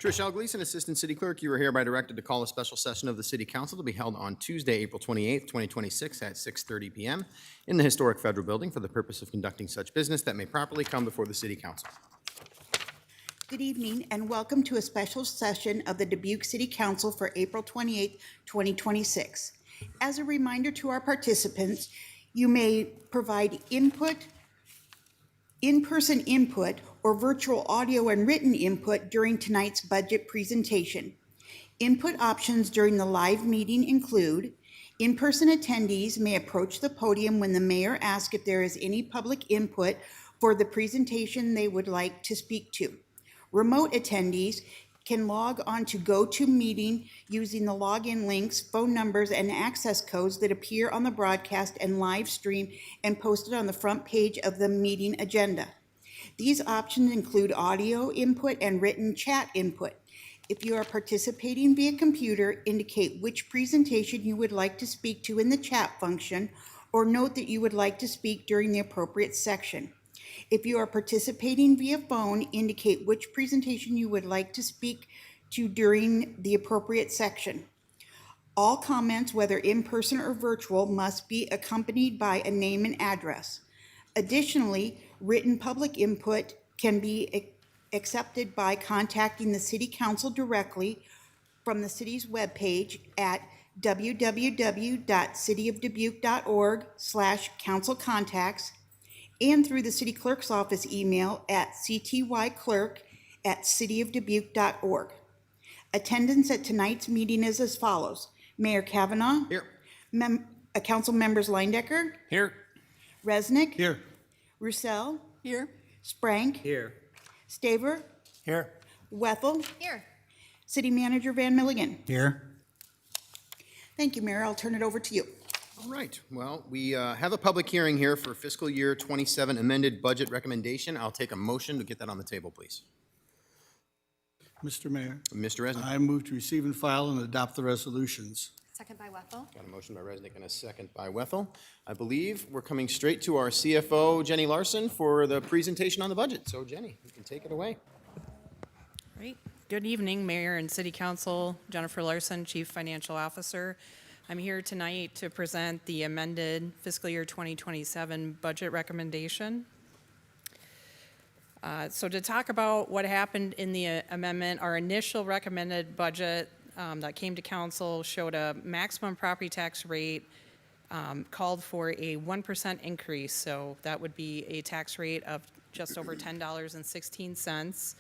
Trish L. Gleason, Assistant City Clerk, you are hereby directed to call a special session of the City Council to be held on Tuesday, April 28th, 2026 at 6:30 p.m. in the Historic Federal Building for the purpose of conducting such business that may properly come before the City Council. Good evening and welcome to a special session of the Dubuque City Council for April 28, 2026. As a reminder to our participants, you may provide input, in-person input, or virtual audio and written input during tonight's budget presentation. Input options during the live meeting include in-person attendees may approach the podium when the mayor asks if there is any public input for the presentation they would like to speak to. Remote attendees can log on to GoToMeeting using the login links, phone numbers, and access codes that appear on the broadcast and live stream and posted on the front page of the meeting agenda. These options include audio input and written chat input. If you are participating via computer, indicate which presentation you would like to speak to in the chat function, or note that you would like to speak during the appropriate section. If you are participating via phone, indicate which presentation you would like to speak to during the appropriate section. All comments, whether in person or virtual, must be accompanied by a name and address. Additionally, written public input can be accepted by contacting the City Council directly from the city's webpage at www.cityofdubuque.org/councilcontacts and through the City Clerk's office email at ctyclerk@cityofdubuque.org. Attendance at tonight's meeting is as follows. Mayor Kavanaugh. Here. Council members Leindecker. Here. Resnick. Here. Roussel. Here. Sprank. Here. Staver. Here. Wethel. Here. City Manager Van Milligan. Here. Thank you, Mayor. I'll turn it over to you. All right, well, we have a public hearing here for fiscal year 27 amended budget recommendation. I'll take a motion to get that on the table, please. Mr. Mayor, Mr. Resnick. I move to receive and file and adopt the resolutions. Second by Wethel. Got a motion by Resnick and a second by Wethel. I believe we're coming straight to our CFO, Jenny Larson, for the presentation on the budget. So, Jenny, you can take it away. Great. Good evening, Mayor and City Council. Jennifer Larson, Chief Financial Officer. I'm here tonight to present the amended fiscal year 2027 budget recommendation. So to talk about what happened in the amendment, our initial recommended budget that came to council showed a maximum property tax rate called for a 1% increase. So that would be a tax rate of just over $10.16.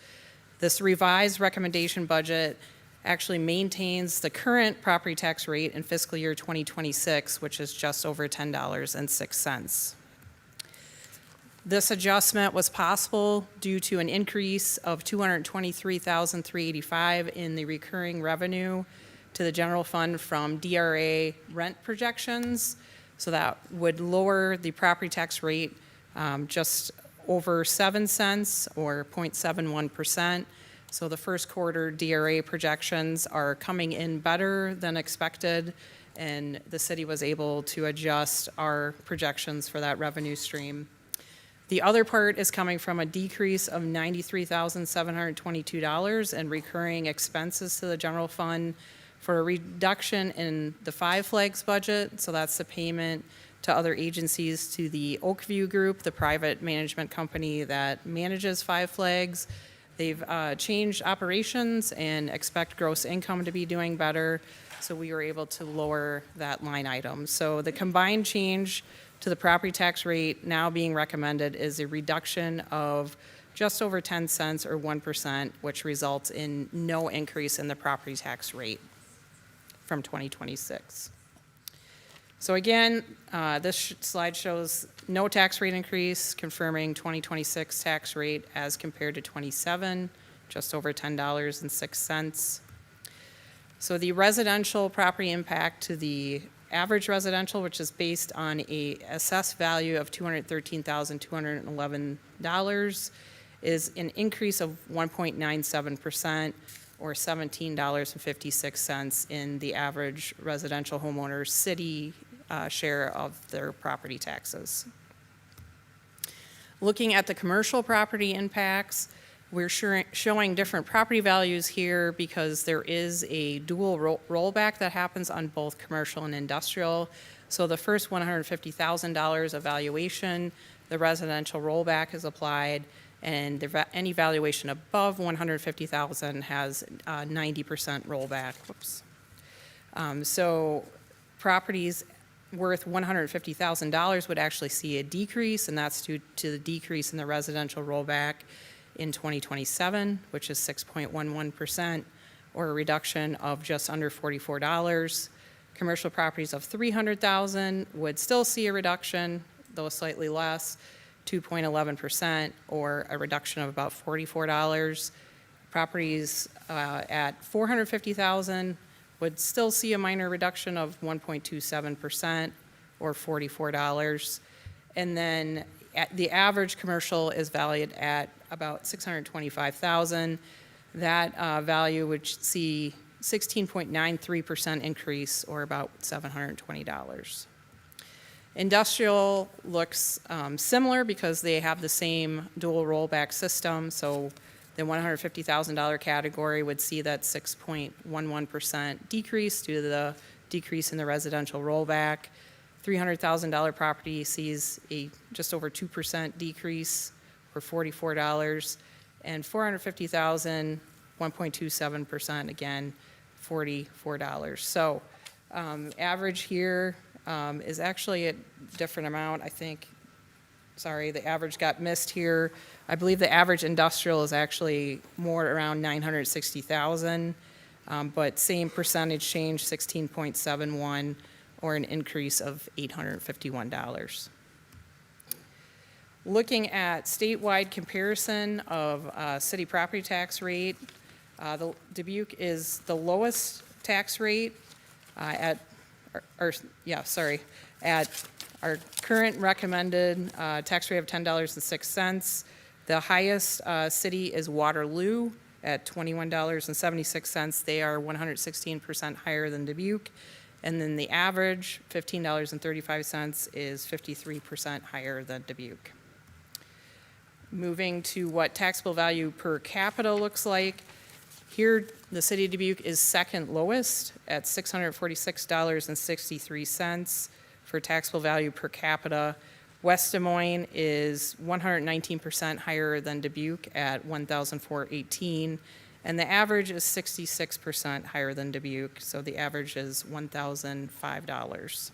This revised recommendation budget actually maintains the current property tax rate in fiscal year 2026, which is just over $10.06. This adjustment was possible due to an increase of $223,385 in the recurring revenue to the general fund from DRA rent projections. So that would lower the property tax rate just over 7 cents or 0.71%. So the first quarter DRA projections are coming in better than expected, and the city was able to adjust our projections for that revenue stream. The other part is coming from a decrease of $93,722 in recurring expenses to the general fund for a reduction in the Five Flags budget. So that's the payment to other agencies, to the Oakview Group, the private management company that manages Five Flags. They've changed operations and expect gross income to be doing better, so we were able to lower that line item. So the combined change to the property tax rate now being recommended is a reduction of just over 10 cents or 1%, which results in no increase in the property tax rate from 2026. So again, this slide shows no tax rate increase, confirming 2026 tax rate as compared to 27, just over $10.06. So the residential property impact to the average residential, which is based on a assessed value of $213,211, is an increase of 1.97%, or $17.56 in the average residential homeowner's city share of their property taxes. Looking at the commercial property impacts, We're showing different property values here because there is a dual rollback that happens on both commercial and industrial. So the first $150,000 evaluation, the residential rollback is applied, and any valuation above $150,000 has 90% rollback. Whoops. So properties worth $150,000 would actually see a decrease, and that's due to the decrease in the residential rollback in 2027, which is 6.11%, or a reduction of just under $44. Commercial properties of $300,000 would still see a reduction, though slightly less, 2.11%, or a reduction of about $44. Properties at $450,000 would still see a minor reduction of 1.27%, or $44. And then the average commercial is valued at about $625,000. That value would see 16.93% increase, or about $720. Industrial looks similar because they have the same dual rollback system. So the $150,000 category would see that 6.11% decrease due to the decrease in the residential rollback. $300,000 property sees a just over 2% decrease, for $44, and $450,000, 1.27%, again, $44. So average here is actually a different amount, I think. Sorry, the average got missed here. I believe the average industrial is actually more around 960,000, but same percentage change, 16.71, or an increase of $851. Looking at statewide comparison of city property tax rate, Dubuque is the lowest tax rate at our current recommended tax rate of $10.06. The highest city is Waterloo at $21.76. They are 116% higher than Dubuque. And then the average, $15.35, is 53% higher than Dubuque. Moving to what taxable value per capita looks like. Here, the city of Dubuque is second lowest at $646.63 for taxable value per capita. West Des Moines is 119% higher than Dubuque at $1,418, and the average is 66% higher than Dubuque, so the average is $1,005.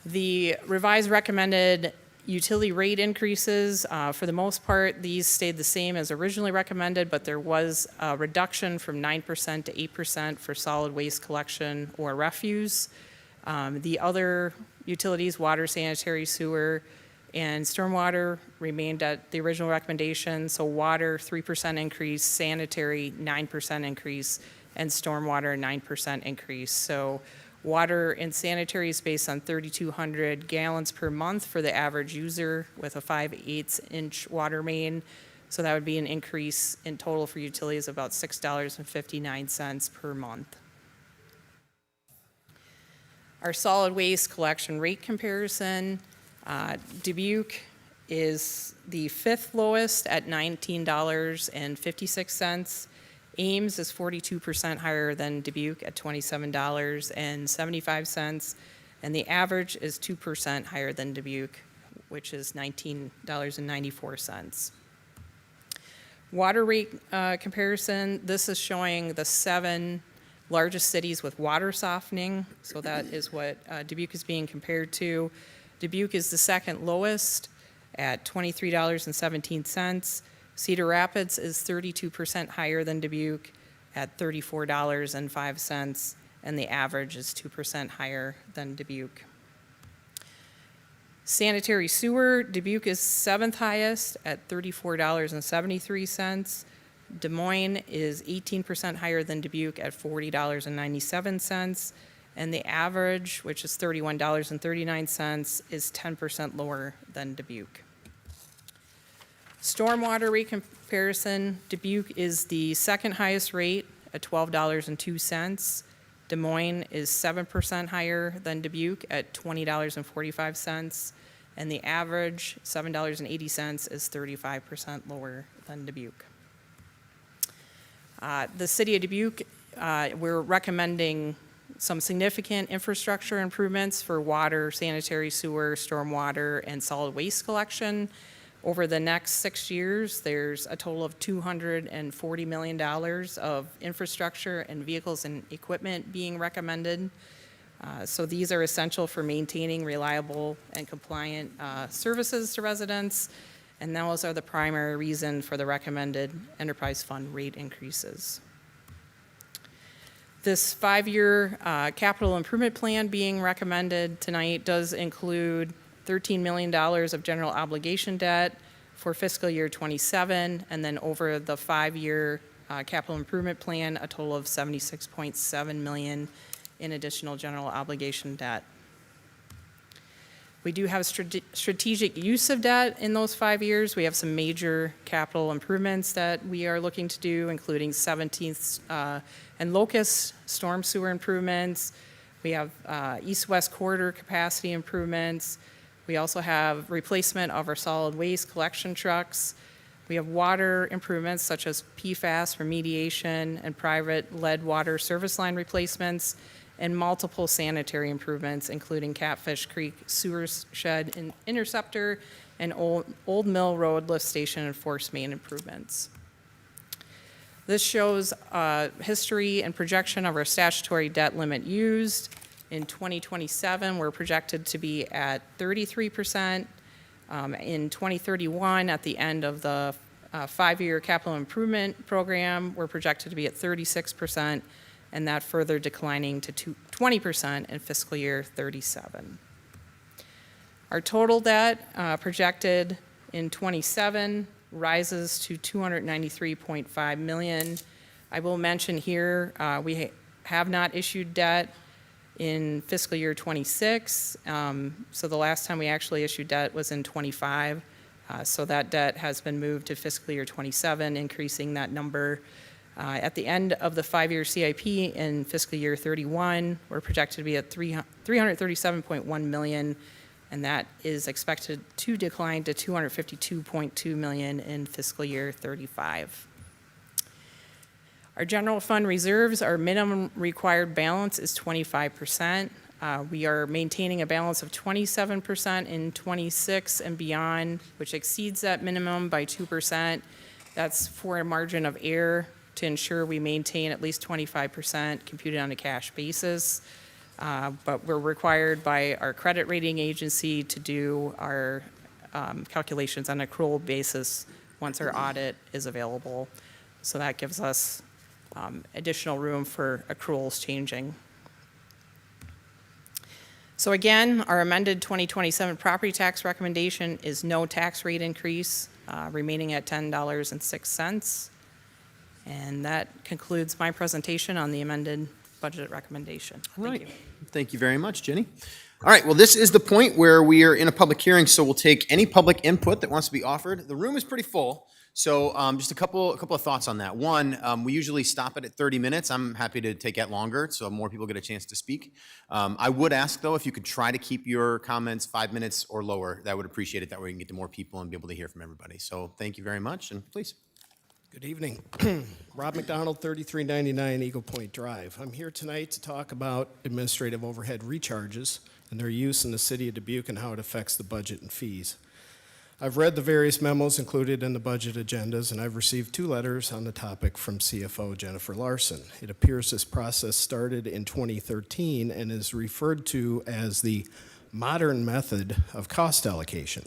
The revised recommended utility rate increases, for the most part, these stayed the same as originally recommended, but there was a reduction from 9% to 8% for solid waste collection or refuse. The other utilities, water, sanitary, sewer, and stormwater, remained at the original recommendation. So water, 3% increase, sanitary, 9% increase, and stormwater, 9% increase. So water and sanitary is based on 3,200 gallons per month for the average user with a 5/8" water main. So that would be an increase in total for utilities of about $6.59 per month. Our solid waste collection rate comparison, Dubuque is the fifth lowest at $19.56. Ames is 42% higher than Dubuque at $27.75, and the average is 2% higher than Dubuque, which is $19.94. Water rate comparison, this is showing the 7 largest cities with water softening, so that is what Dubuque is being compared to. Dubuque is the second lowest at $23.17. Cedar Rapids is 32% higher than Dubuque at $34.05, and the average is 2% higher than Dubuque. Sanitary sewer, Dubuque is 7th highest at $34.73. Des Moines is 18% higher than Dubuque at $40.97, and the average, which is $31.39, is 10% lower than Dubuque. Stormwater rate comparison, Dubuque is the second highest rate at $12.02. Des Moines is 7% higher than Dubuque at $20.45, and the average, $7.80, is 35% lower than Dubuque. The city of Dubuque, we're recommending some significant infrastructure improvements for water, sanitary sewer, stormwater, and solid waste collection. Over the next 6 years, there's a total of $240 million of infrastructure and vehicles and equipment being recommended. So these are essential for maintaining reliable and compliant services to residents, and those are the primary reason for the recommended enterprise fund rate increases. This 5-year capital improvement plan being recommended tonight does include $13 million of general obligation debt for fiscal year '27, and then over the 5-year capital improvement plan, a total of $76.7 million in additional general obligation debt. We do have strategic use of debt in those 5 years. We have some major capital improvements that we are looking to do, including 17th and Locust storm sewer improvements. We have east-west corridor capacity improvements. We also have replacement of our solid waste collection trucks. We have water improvements such as PFAS remediation and private lead water service line replacements, and multiple sanitary improvements, including Catfish Creek sewer shed and interceptor, and Old Mill Road lift station and force main improvements. This shows history and projection of our statutory debt limit used. In 2027, we're projected to be at 33%. In 2031, at the end of the 5-year capital improvement program, we're projected to be at 36%, and that further declining to 20% in fiscal year '37. Our total debt projected in '27 rises to $293.5 million. I will mention here, we have not issued debt in fiscal year '26. So the last time we actually issued debt was in '25. So that debt has been moved to fiscal year '27, increasing that number. At the end of the 5-year CIP in fiscal year '31, we're projected to be at $337.1 million, and that is expected to decline to $252.2 million in fiscal year '35. Our general fund reserves, our minimum required balance is 25%. We are maintaining a balance of 27% in '26 and beyond, which exceeds that minimum by 2%. That's for a margin of error to ensure we maintain at least 25% computed on a cash basis. But we're required by our credit rating agency to do our calculations on an accrual basis once our audit is available. So that gives us additional room for accruals changing. So again, our amended 2027 property tax recommendation is no tax rate increase, remaining at $10.06. And that concludes my presentation on the amended budget recommendation. Thank you. Thank you very much, Jenny. All right, well, this is the point where we are in a public hearing, so we'll take any public input that wants to be offered. The room is pretty full, so just a couple of thoughts on that. One, we usually stop it at 30 minutes. I'm happy to take it longer, so more people get a chance to speak. I would ask, though, if you could try to keep your comments 5 minutes or lower. I would appreciate it. That way we can get to more people and be able to hear from everybody. So thank you very much, and please. Good evening. Rob McDonald, 3399 Eagle Point Drive. I'm here tonight to talk about administrative overhead recharges and their use in the city of Dubuque and how it affects the budget and fees. I've read the various memos included in the budget agendas, and I've received 2 letters on the topic from CFO Jennifer Larson. It appears this process started in 2013 and is referred to as the modern method of cost allocation.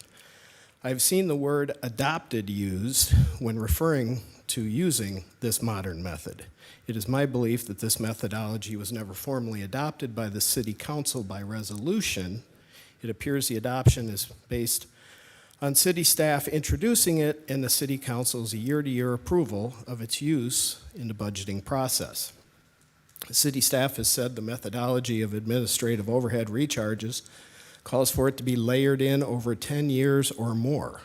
I've seen the word adopted used when referring to using this modern method. It is my belief that this methodology was never formally adopted by the City Council by resolution. It appears the adoption is based on city staff introducing it and the City Council's year-to-year approval of its use in the budgeting process. The city staff has said the methodology of administrative overhead recharges calls for it to be layered in over 10 years or more.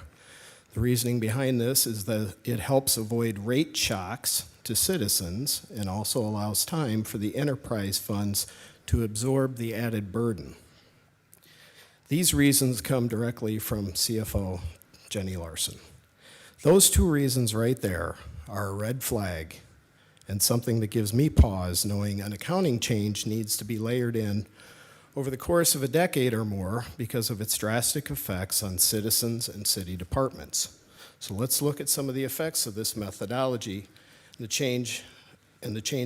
The reasoning behind this is that it helps avoid rate shocks to citizens and also allows time for the enterprise funds to absorb the added burden. These reasons come directly from CFO Jenny Larson. Those two reasons right there are a red flag and something that gives me pause knowing an accounting change needs to be layered in over the course of a decade or more because of its drastic effects on citizens and city departments. So let's look at some of the effects of this methodology and the change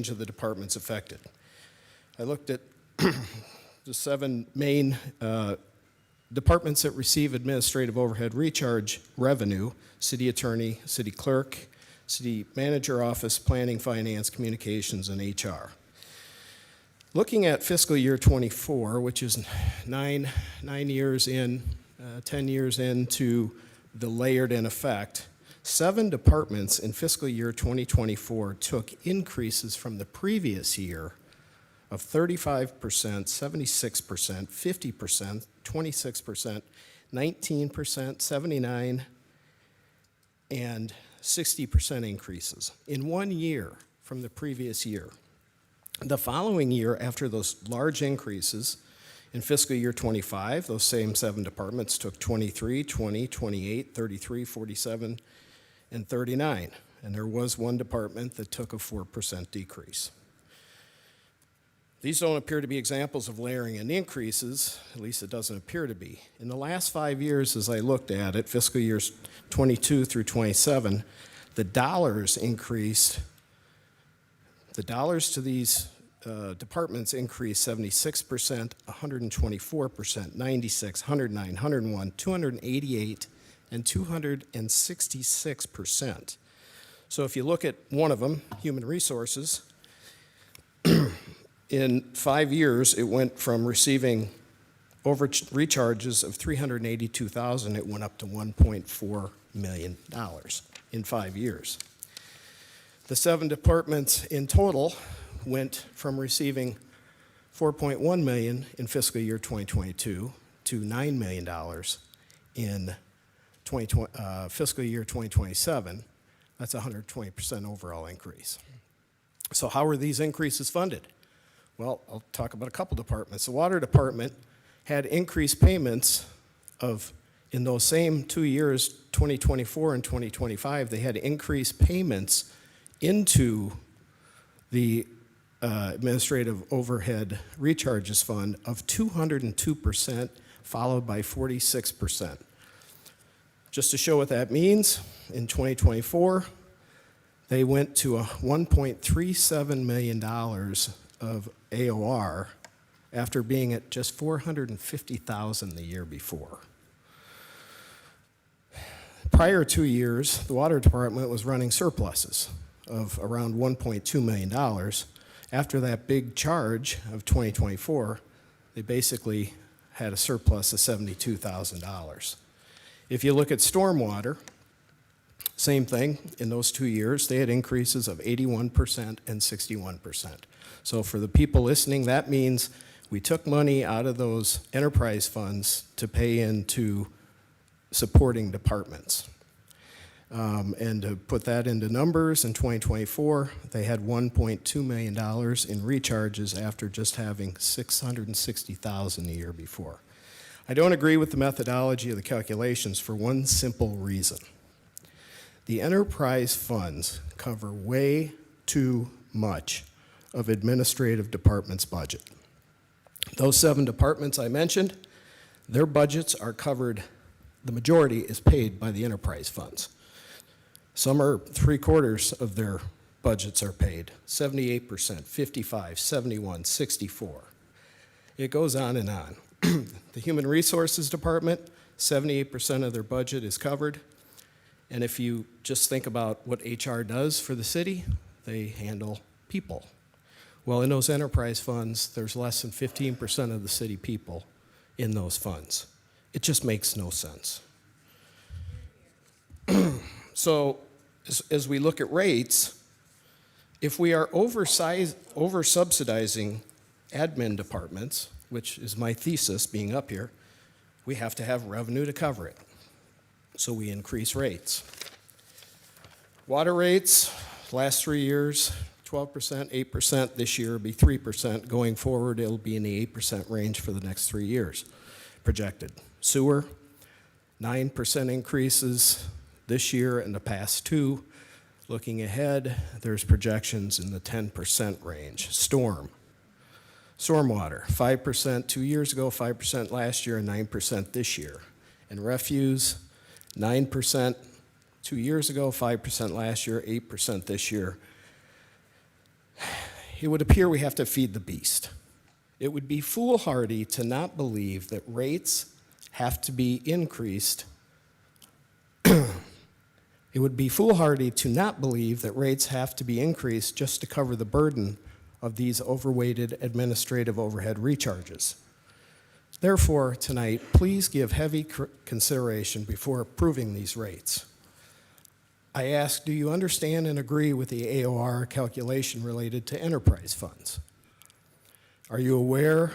of the departments affected. I looked at the 7 main departments that receive administrative overhead recharge revenue: city attorney, city clerk, city manager office, planning, finance, communications, and HR. Looking at fiscal year 24, which is 10 years into the layered in effect, 7 departments in fiscal year 2024 took increases from the previous year of 35%, 76%, 50%, 26%, 19%, 79%, and 60% increases in 1 year from the previous year. The following year, after those large increases, in fiscal year 25, those same 7 departments took 23, 20, 28, 33, 47, and 39. And there was 1 department that took a 4% decrease. These don't appear to be examples of layering in increases, at least it doesn't appear to be. In the last 5 years, as I looked at it, fiscal years 22 through 27, the dollars increased. The dollars to these departments increased 76%, 124%, 96, 109, 101, 288, and 266%. So if you look at one of them, human resources, in 5 years, it went from receiving recharges of $382,000, it went up to $1.4 million in 5 years. The 7 departments in total went from receiving $4.1 million in fiscal year 2022 to $9 million in fiscal year 2027. That's a 120% overall increase. So how are these increases funded? Well, I'll talk about a couple departments. The water department had increased payments in those same 2 years, 2024 and 2025, they had increased payments into the administrative overhead recharges fund of 202%, followed by 46%. Just to show what that means, in 2024, they went to a $1.37 million of AOR after being at just $450,000 the year before. Prior 2 years, the water department was running surpluses of around $1.2 million. After that big charge of 2024, they basically had a surplus of $72,000. If you look at stormwater, same thing. In those 2 years, they had increases of 81% and 61%. So for the people listening, that means we took money out of those enterprise funds to pay into supporting departments. And to put that into numbers, in 2024, they had $1.2 million in recharges after just having $660,000 the year before. I don't agree with the methodology of the calculations for one simple reason. The enterprise funds cover way too much of administrative department's budget. Those 7 departments I mentioned, their budgets are covered, the majority is paid by the enterprise funds. Some are 3/4 of their budgets are paid, 78%, 55, 71, 64. It goes on and on. The Human Resources Department, 78% of their budget is covered. And if you just think about what HR does for the city, they handle people. Well, in those enterprise funds, there's less than 15% of the city people in those funds. It just makes no sense. So as we look at rates, if we are over-subsidizing admin departments, which is my thesis being up here, we have to have revenue to cover it. So we increase rates. Water rates, last 3 years, 12%, 8%. This year will be 3%. Going forward, it'll be in the 8% range for the next 3 years. projected. Sewer, 9% increases this year and the past two. Looking ahead, there's projections in the 10% range. Stormwater, 5% 2 years ago, 5% last year, and 9% this year. And refuse, 9% 2 years ago, 5% last year, 8% this year. It would appear we have to feed the beast. It would be foolhardy to not believe that rates have to be increased. It would be foolhardy to not believe that rates have to be increased just to cover the burden of these overweighted administrative overhead recharges. Therefore, tonight, please give heavy consideration before approving these rates. I ask, do you understand and agree with the AOR calculation related to enterprise funds? Are you aware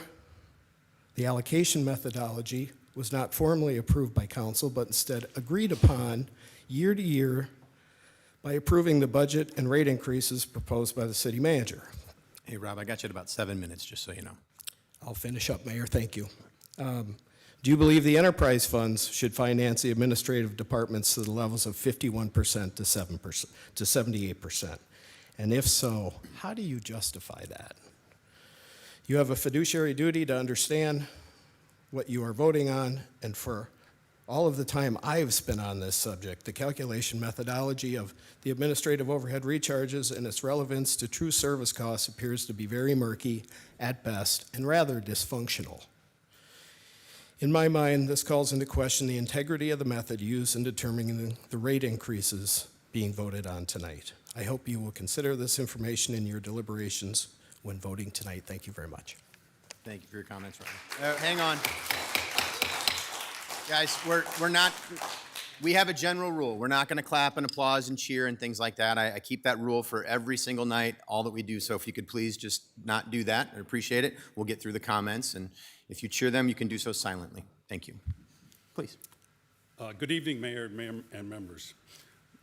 the allocation methodology was not formally approved by council, but instead agreed upon year to year by approving the budget and rate increases proposed by the city manager? Hey, Rob, I got you at about 7 minutes, just so you know. I'll finish up, Mayor, thank you. Do you believe the enterprise funds should finance the administrative departments to the levels of 51% to 7% to 78%? And if so, how do you justify that? You have a fiduciary duty to understand what you are voting on, and for all of the time I have spent on this subject, the calculation methodology of the administrative overhead recharges and its relevance to true service costs appears to be very murky at best and rather dysfunctional. In my mind, this calls into question the integrity of the method used in determining the rate increases being voted on tonight. I hope you will consider this information in your deliberations when voting tonight. Thank you very much. Thank you for your comments, Rob. Hang on. Guys, we're not, we have a general rule. We're not going to clap and applause and cheer and things like that. I keep that rule for every single night, all that we do. So if you could please just not do that, I appreciate it. We'll get through the comments, and if you cheer them, you can do so silently. Thank you. Please. Good evening, Mayor and members.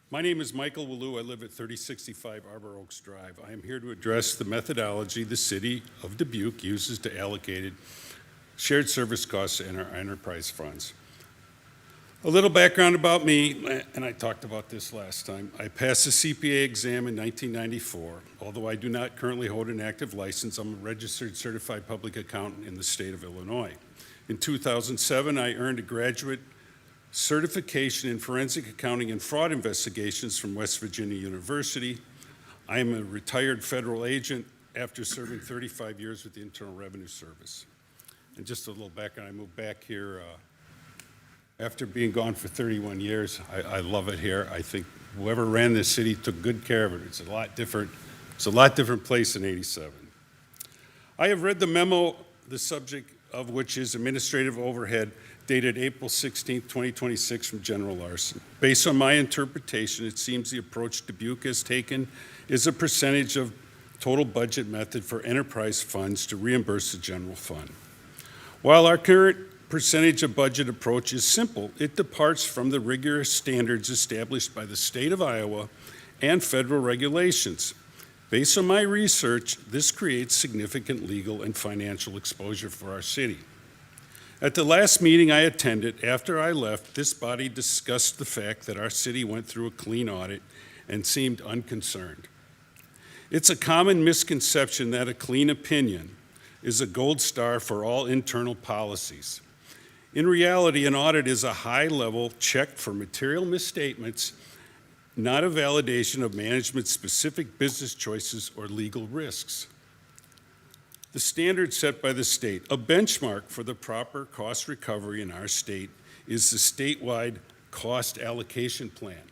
My name is Michael Wallou. I live at 3065 Arbor Oaks Drive. I am here to address the methodology the city of Dubuque uses to allocate shared service costs in our enterprise funds. A little background about me, and I talked about this last time. I passed the CPA exam in 1994. Although I do not currently hold an active license, I'm a registered certified public accountant in the state of Illinois. In 2007, I earned a graduate certification in forensic accounting and fraud investigations from West Virginia University. I am a retired federal agent after serving 35 years with the Internal Revenue Service. And just a little background, I moved back here after being gone for 31 years. I love it here. I think whoever ran this city took good care of it. It's a lot different place in '87. I have read the memo, the subject of which is administrative overhead, dated April 16, 2026 from General Larson. Based on my interpretation, it seems the approach Dubuque has taken is a percentage of total budget method for enterprise funds to reimburse the general fund. While our current percentage of budget approach is simple, it departs from the rigorous standards established by the state of Iowa and federal regulations. Based on my research, this creates significant legal and financial exposure for our city. At the last meeting I attended, after I left, this body discussed the fact that our city went through a clean audit and seemed unconcerned. It's a common misconception that a clean opinion is a gold star for all internal policies. In reality, an audit is a high-level check for material misstatements, not a validation of management's specific business choices or legal risks. The standard set by the state, a benchmark for the proper cost recovery in our state, is the statewide cost allocation plan.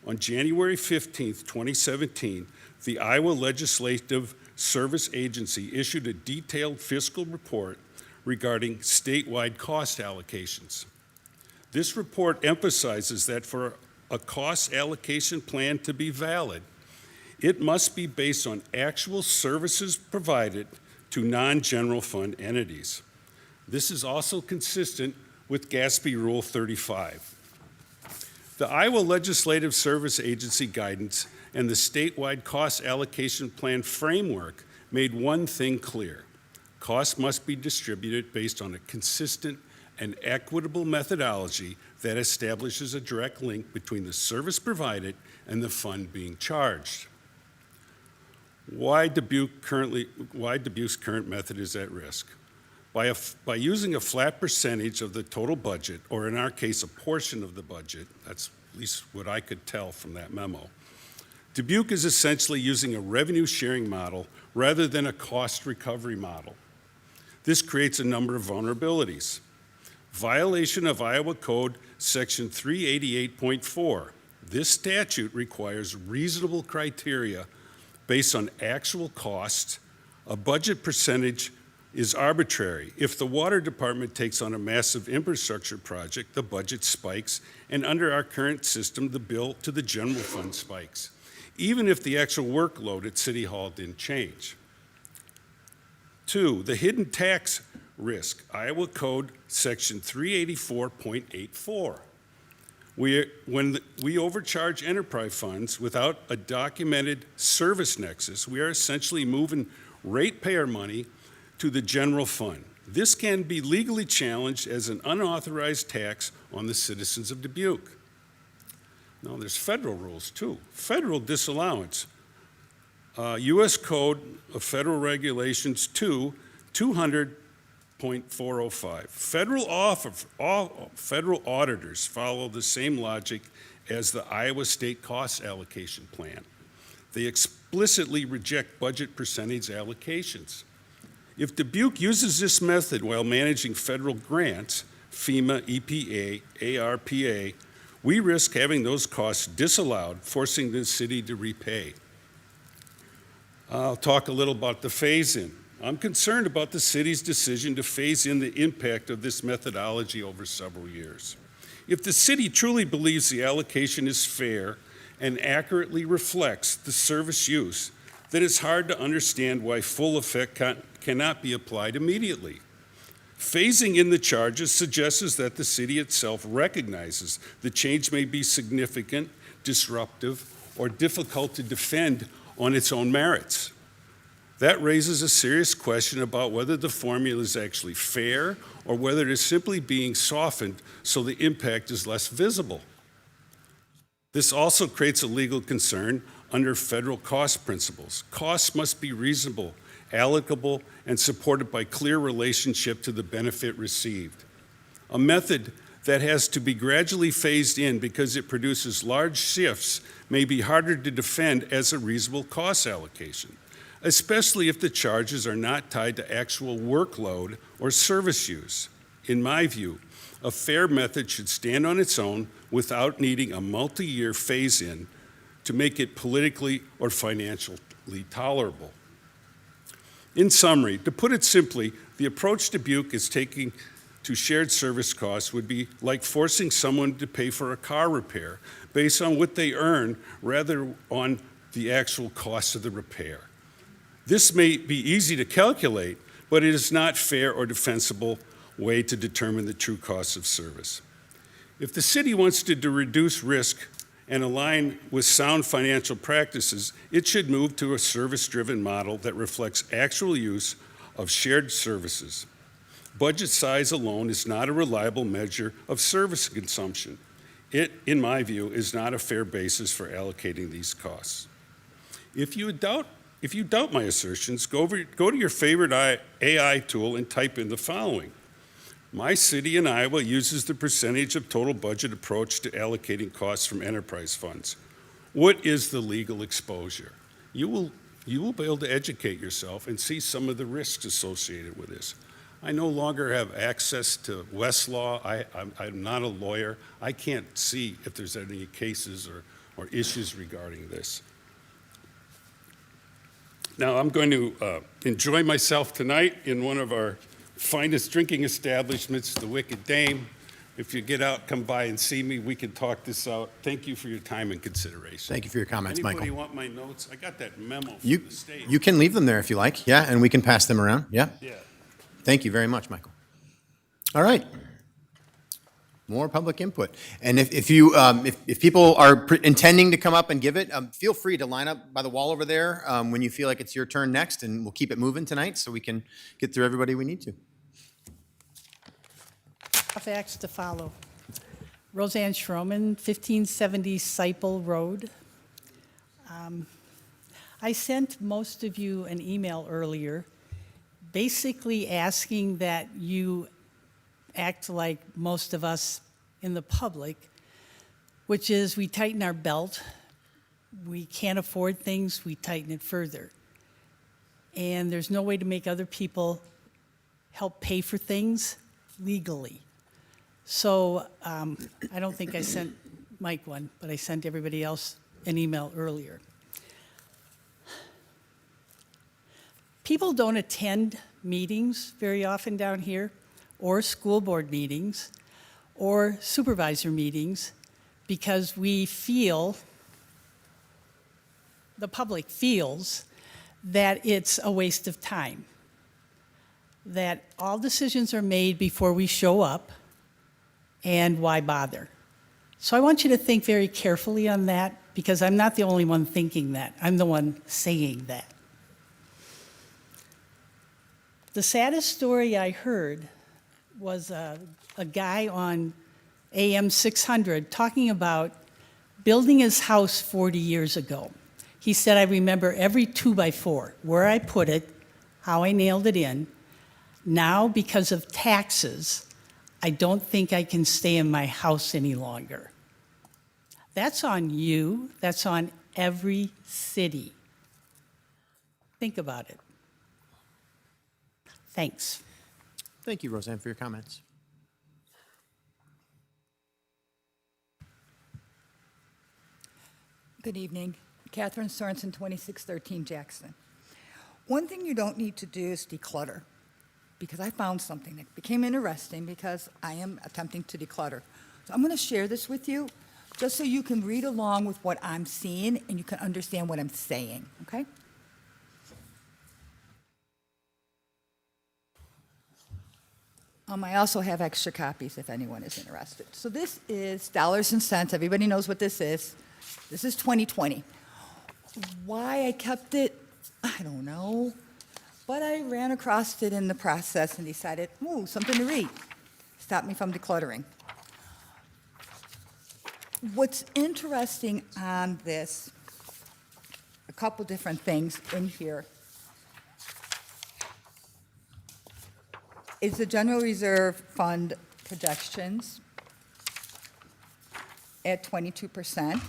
On January 15, 2017, the Iowa Legislative Service Agency issued a detailed fiscal report regarding statewide cost allocations. This report emphasizes that for a cost allocation plan to be valid, it must be based on actual services provided to non-general fund entities. This is also consistent with GASB Rule 35. The Iowa Legislative Service Agency guidance and the statewide cost allocation plan framework made one thing clear: costs must be distributed based on a consistent an equitable methodology that establishes a direct link between the service provided and the fund being charged. Why Dubuque's current method is at risk? By using a flat percentage of the total budget, or in our case, a portion of the budget, that's at least what I could tell from that memo, Dubuque is essentially using a revenue sharing model rather than a cost recovery model. This creates a number of vulnerabilities. Violation of Iowa Code Section 388.4. This statute requires reasonable criteria based on actual cost. A budget percentage is arbitrary. If the water department takes on a massive infrastructure project, the budget spikes, and under our current system, the bill to the general fund spikes, even if the actual workload at City Hall didn't change. 2, the hidden tax risk, Iowa Code Section 384.84. When we overcharge enterprise funds without a documented service nexus, we are essentially moving ratepayer money to the general fund. This can be legally challenged as an unauthorized tax on the citizens of Dubuque. Now, there's federal rules too. Federal disallowance. U.S. Code of Federal Regulations 200.405. Federal auditors follow the same logic as the Iowa State Cost Allocation Plan. They explicitly reject budget percentage allocations. If Dubuque uses this method while managing federal grants, FEMA, EPA, ARPA, we risk having those costs disallowed, forcing the city to repay. I'll talk a little about the phase-in. I'm concerned about the city's decision to phase in the impact of this methodology over several years. If the city truly believes the allocation is fair and accurately reflects the service use, then it's hard to understand why full effect cannot be applied immediately. Phasing in the charges suggests that the city itself recognizes the change may be significant, disruptive, or difficult to defend on its own merits. That raises a serious question about whether the formula is actually fair or whether it is simply being softened so the impact is less visible. This also creates a legal concern under federal cost principles. Costs must be reasonable, allocable, and supported by clear relationship to the benefit received. A method that has to be gradually phased in because it produces large shifts may be harder to defend as a reasonable cost allocation, especially if the charges are not tied to actual workload or service use. In my view, a fair method should stand on its own without needing a multi-year phase-in to make it politically or financially tolerable. In summary, to put it simply, the approach Dubuque is taking to shared service costs would be like forcing someone to pay for a car repair based on what they earn rather on the actual cost of the repair. This may be easy to calculate, but it is not fair or defensible way to determine the true cost of service. If the city wants to reduce risk and align with sound financial practices, it should move to a service-driven model that reflects actual use of shared services. Budget size alone is not a reliable measure of service consumption. It, in my view, is not a fair basis for allocating these costs. If you doubt my assertions, go to your favorite AI tool and type in the following. My city in Iowa uses the percentage of total budget approach to allocating costs from enterprise funds. What is the legal exposure? You will be able to educate yourself and see some of the risks associated with this. I no longer have access to Westlaw. I'm not a lawyer. I can't see if there's any cases or issues regarding this. Now, I'm going to enjoy myself tonight in one of our finest drinking establishments, the Wicked Dame. If you get out, come by and see me. We can talk this out. Thank you for your time and consideration. Thank you for your comments, Michael. Anybody want my notes? I got that memo from You, the state. you can leave them there if you like, yeah, and we can pass them around, yeah. Yeah. Thank you very much, Michael. All right. More public input. And if people are intending to come up and give it, feel free to line up by the wall over there when you feel like it's your turn next, and we'll keep it moving tonight so we can get through everybody we need to. Tough acts to follow. Roseanne Schroman, 1570 Seiple Road. I sent most of you an email earlier, basically asking that you act like most of us in the public, which is we tighten our belt. We can't afford things, we tighten it further. And there's no way to make other people help pay for things legally. So I don't think I sent Mike one, but I sent everybody else an email earlier. People don't attend meetings very often down here, or school board meetings, or supervisor meetings, because we feel, the public feels, that it's a waste of time. That all decisions are made before we show up, and why bother? So I want you to think very carefully on that, because I'm not the only one thinking that. I'm the one saying that. The saddest story I heard was a guy on AM 600 talking about building his house 40 years ago. He said, I remember every 2x4, where I put it, how I nailed it in. Now, because of taxes, I don't think I can stay in my house any longer. That's on you. That's on every city. Think about it. Thanks. Thank you, Roseanne, for your comments. Good evening. Catherine Sorensen, 2613 Jackson. One thing you don't need to do is declutter, because I found something that became interesting because I am attempting to declutter. So I'm going to share this with you just so you can read along with what I'm seeing and you can understand what I'm saying, okay? I also have extra copies if anyone is interested. So this is dollars and cents. Everybody knows what this is. This is 2020. Why I kept it, I don't know. But I ran across it in the process and decided, ooh, something to read. Stopped me from decluttering. What's interesting on this, a couple different things in here, is the General Reserve Fund projections at 22%.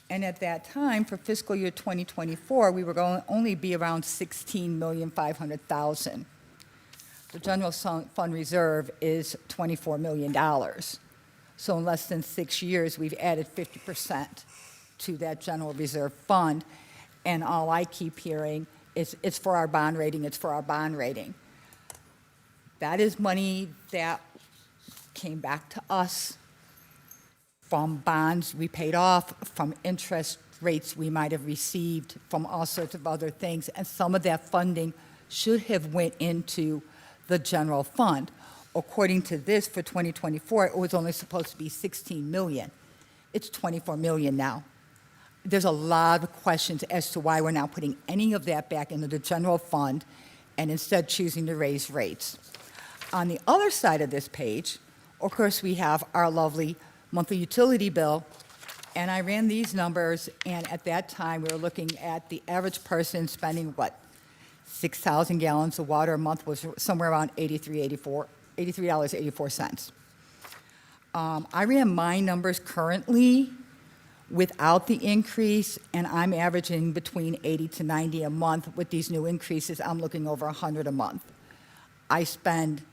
And at that time, for fiscal year 2024, we were going to only be around $16,500,000. The general fund reserve is $24 million. So in less than 6 years, we've added 50% to that general reserve fund. And all I keep hearing is, it's for our bond rating, it's for our bond rating. That is money that came back to us from bonds we paid off, from interest rates we might have received, from all sorts of other things. And some of that funding should have went into the general fund. According to this, for 2024, it was only supposed to be 16 million. It's 24 million now. There's a lot of questions as to why we're now putting any of that back into the general fund and instead choosing to raise rates. On the other side of this page, of course, we have our lovely monthly utility bill, and I ran these numbers, and at that time, we were looking at the average person spending, 6,000 gallons of water a month was somewhere around $83.84. I ran my numbers currently without the increase, and I'm averaging between 80 to 90 a month. With these new increases, I'm looking over 100 a month. I spend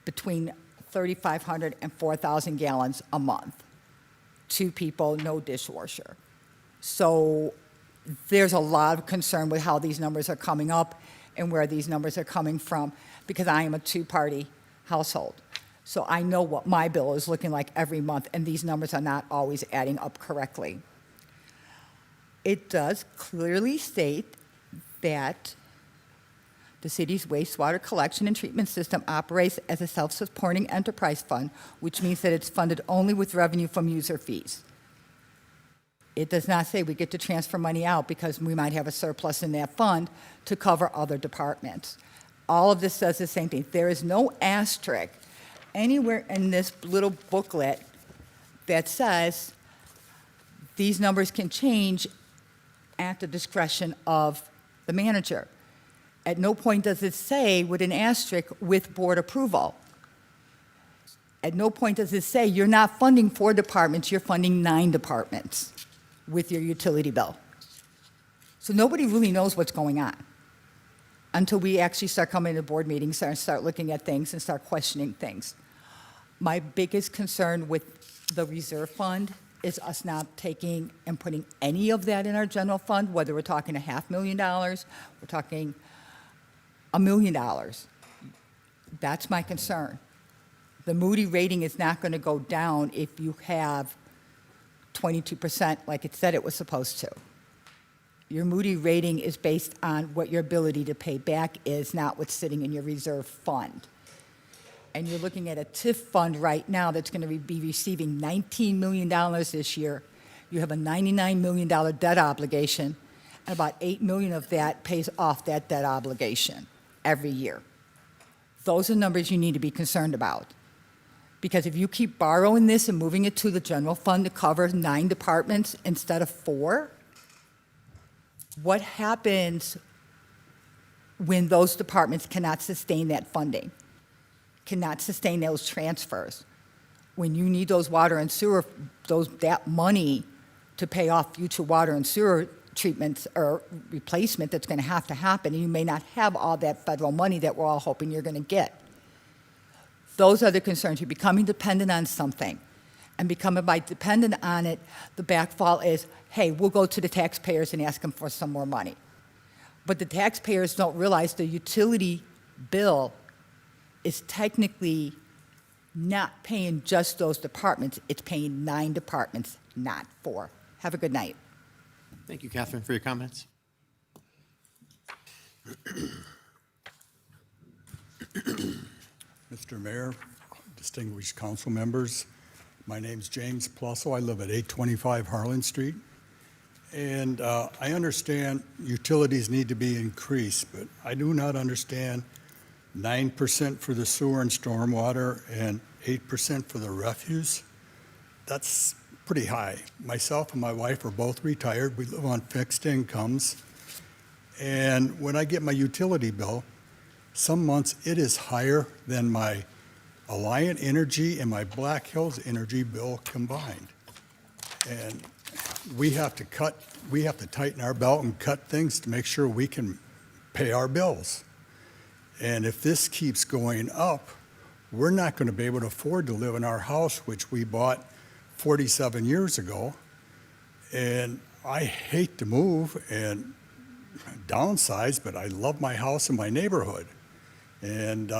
between 3,500 and 4,000 gallons a month. 2 people, no dishwasher. So there's a lot of concern with how these numbers are coming up and where these numbers are coming from, because I am a 2-party household. So I know what my bill is looking like every month, and these numbers are not always adding up correctly. It does clearly state that the city's wastewater collection and treatment system operates as a self-supporting enterprise fund, which means that it's funded only with revenue from user fees. It does not say we get to transfer money out because we might have a surplus in that fund to cover other departments. All of this says the same thing. There is no asterisk anywhere in this little booklet that says these numbers can change at the discretion of the manager. At no point does it say with an asterisk with board approval. At no point does it say you're not funding 4 departments, you're funding 9 departments with your utility bill. So nobody really knows what's going on until we actually start coming to board meetings and start looking at things and start questioning things. My biggest concern with the reserve fund is us not taking and putting any of that in our general fund, whether we're talking $500,000, we're talking $1 million. That's my concern. The Moody rating is not going to go down if you have 22% like it said it was supposed to. Your Moody rating is based on what your ability to pay back is, not what's sitting in your reserve fund. And you're looking at a TIF fund right now that's going to be receiving $19 million this year. You have a $99 million debt obligation, and about $8 million of that pays off that debt obligation every year. Those are numbers you need to be concerned about. Because if you keep borrowing this and moving it to the general fund to cover 9 departments instead of 4, what happens when those departments cannot sustain that funding, cannot sustain those transfers? When you need those water and sewer, that money to pay off future water and sewer treatments or replacement that's going to happen, and you may not have all that federal money that we're all hoping you're going to get. Those are the concerns. You're becoming dependent on something. And becoming by dependent on it, the backfall is, hey, we'll go to the taxpayers and ask them for some more money. But the taxpayers don't realize the utility bill is technically not paying just those departments. It's paying 9 departments, not 4. Have a good night. Thank you, Catherine, for your comments. Mr. Mayor, distinguished council members, my name's James Plusso. I live at 825 Harlan Street. And I understand utilities need to be increased, but I do not understand 9% for the sewer and stormwater and 8% for the refuse. That's pretty high. Myself and my wife are both retired. We live on fixed incomes. And when I get my utility bill, some months it is higher than my Alliant Energy and my Black Hills Energy bill combined. And we have to tighten our belt and cut things to make sure we can pay our bills. And if this keeps going up, we're not going to be able to afford to live in our house, which we bought 47 years ago. And I hate to move and downsize, but I love my house and my neighborhood. And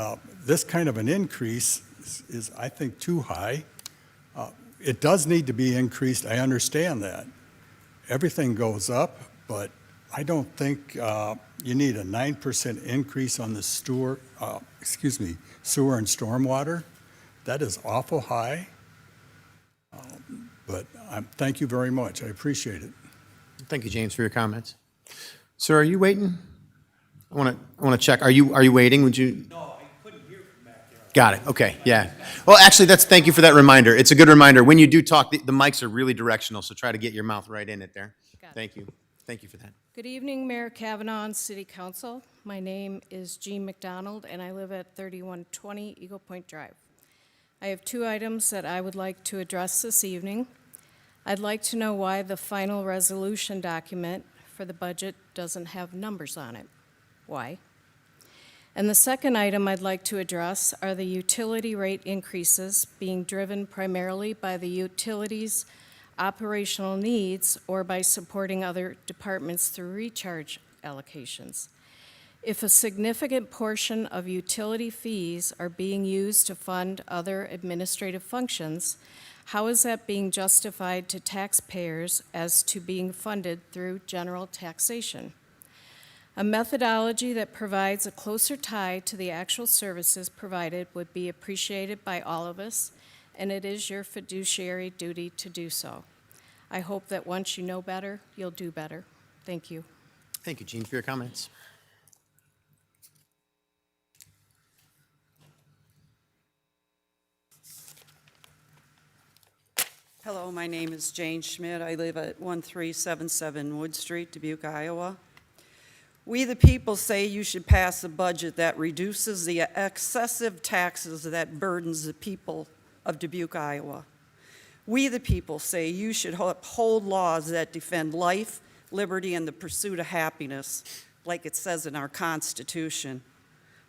this kind of an increase is, I think, too high. It does need to be increased. I understand that. Everything goes up, but I don't think you need a 9% increase on the sewer and stormwater. That is awful high. But thank you very much. I appreciate it. Thank you, James, for your comments. Sir, are you waiting? I want to check. Are you waiting? Would you? No, I couldn't hear from back there. Got it. Okay. Yeah. Well, actually, thank you for that reminder. It's a good reminder. When you do talk, the mics are really directional, so try to get your mouth right in it there. Got it. Thank you. Thank you for that. Good evening, Mayor Kavanaugh and City Council. My name is Jean McDonald, and I live at 3120 Eagle Point Drive. I have 2 items that I would like to address this evening. I'd like to know why the final resolution document for the budget doesn't have numbers on it. Why? And the second item I'd like to address are the utility rate increases being driven primarily by the utilities' operational needs or by supporting other departments through recharge allocations. If a significant portion of utility fees are being used to fund other administrative functions, how is that being justified to taxpayers as to being funded through general taxation? A methodology that provides a closer tie to the actual services provided would be appreciated by all of us, and it is your fiduciary duty to do so. I hope that once you know better, you'll do better. Thank you. Thank you, Jean, for your comments. Hello, my name is Jane Schmidt. I live at 1377 Wood Street, Dubuque, Iowa. We the people say you should pass a budget that reduces the excessive taxes that burdens the people of Dubuque, Iowa. We the people say you should uphold laws that defend life, liberty, and the pursuit of happiness, like it says in our Constitution.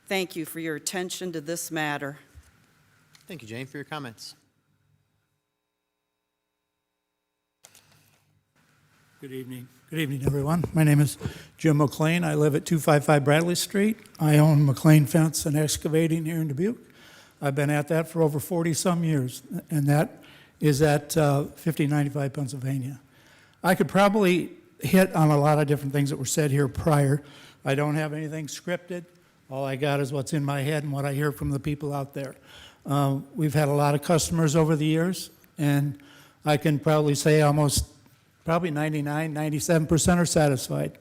Thank you for your attention to this matter. Thank you, Jane, for your comments. Good evening. Good evening, everyone. My name is Jim McLean. I live at 255 Bradley Street. I own McLean Fence and Excavating here in Dubuque. I've been at that for over 40-some years, and that is at 5095 Pennsylvania. I could probably hit on a lot of different things that were said here prior. I don't have anything scripted. All I got is what's in my head and what I hear from the people out there. We've had a lot of customers over the years, and I can probably say probably 99, 97% are satisfied.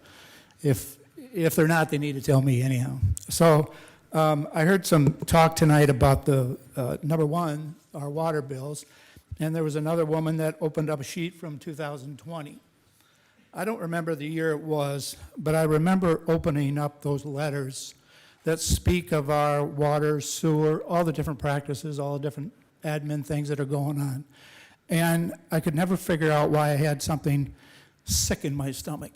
If they're not, they need to tell me anyhow. So I heard some talk tonight about the, number one, our water bills, and there was another woman that opened up a sheet from 2020. I don't remember the year it was, but I remember opening up those letters that speak of our water, sewer, all the different practices, all the different admin things that are going on. And I could never figure out why I had something sick in my stomach.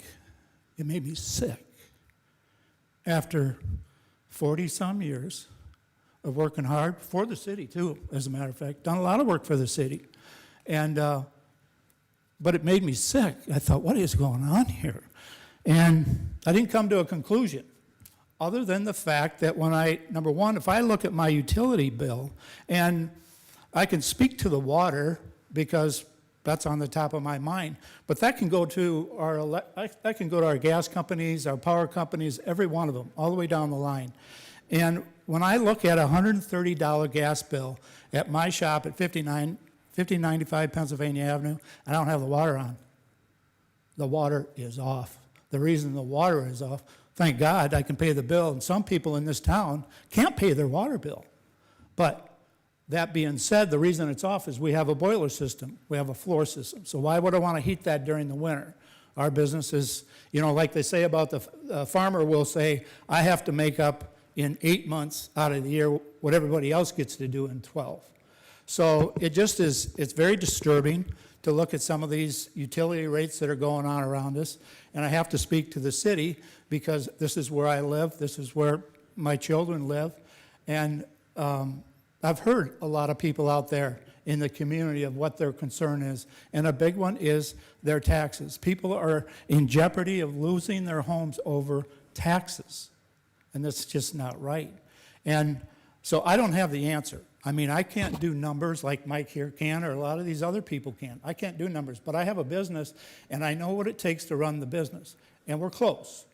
It made me sick. After 40-some years of working hard for the city, too, as a matter of fact, done a lot of work for the city. And, but it made me sick. I thought, what is going on here? And I didn't come to a conclusion other than the fact that when number one, if I look at my utility bill, and I can speak to the water, because that's on the top of my mind. But that can go to our gas companies, our power companies, every one of them, all the way down the line. And when I look at a $130 gas bill at my shop at 5095 Pennsylvania Avenue, I don't have the water on. The water is off. The reason the water is off, thank God I can pay the bill, and some people in this town can't pay their water bill. But that being said, the reason it's off is we have a boiler system. We have a floor system. So why would I want to heat that during the winter? Our business is, like they say about the farmer will say, I have to make up in 8 months out of the year what everybody else gets to do in 12. So it just is, it's very disturbing to look at some of these utility rates that are going on around us. And I have to speak to the city because this is where I live. This is where my children live. And I've heard a lot of people out there in the community of what their concern is, and a big one is their taxes. People are in jeopardy of losing their homes over taxes, and that's just not right. And so I don't have the answer. I mean, I can't do numbers like Mike here can, or a lot of these other people can. I can't do numbers, but I have a business, and I know what it takes to run the business, and we're close.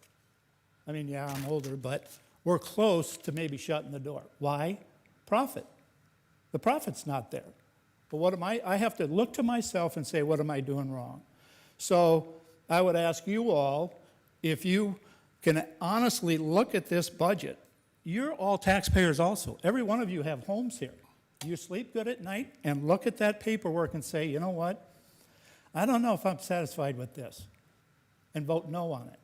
I mean, yeah, I'm older, but we're close to maybe shutting the door. Why? Profit. The profit's not there. But what am I have to look to myself and say, what am I doing wrong? So I would ask you all, if you can honestly look at this budget, you're all taxpayers also. Every one of you have homes here. You sleep good at night and look at that paperwork and say, you know what? I don't know if I'm satisfied with this, and vote no on it.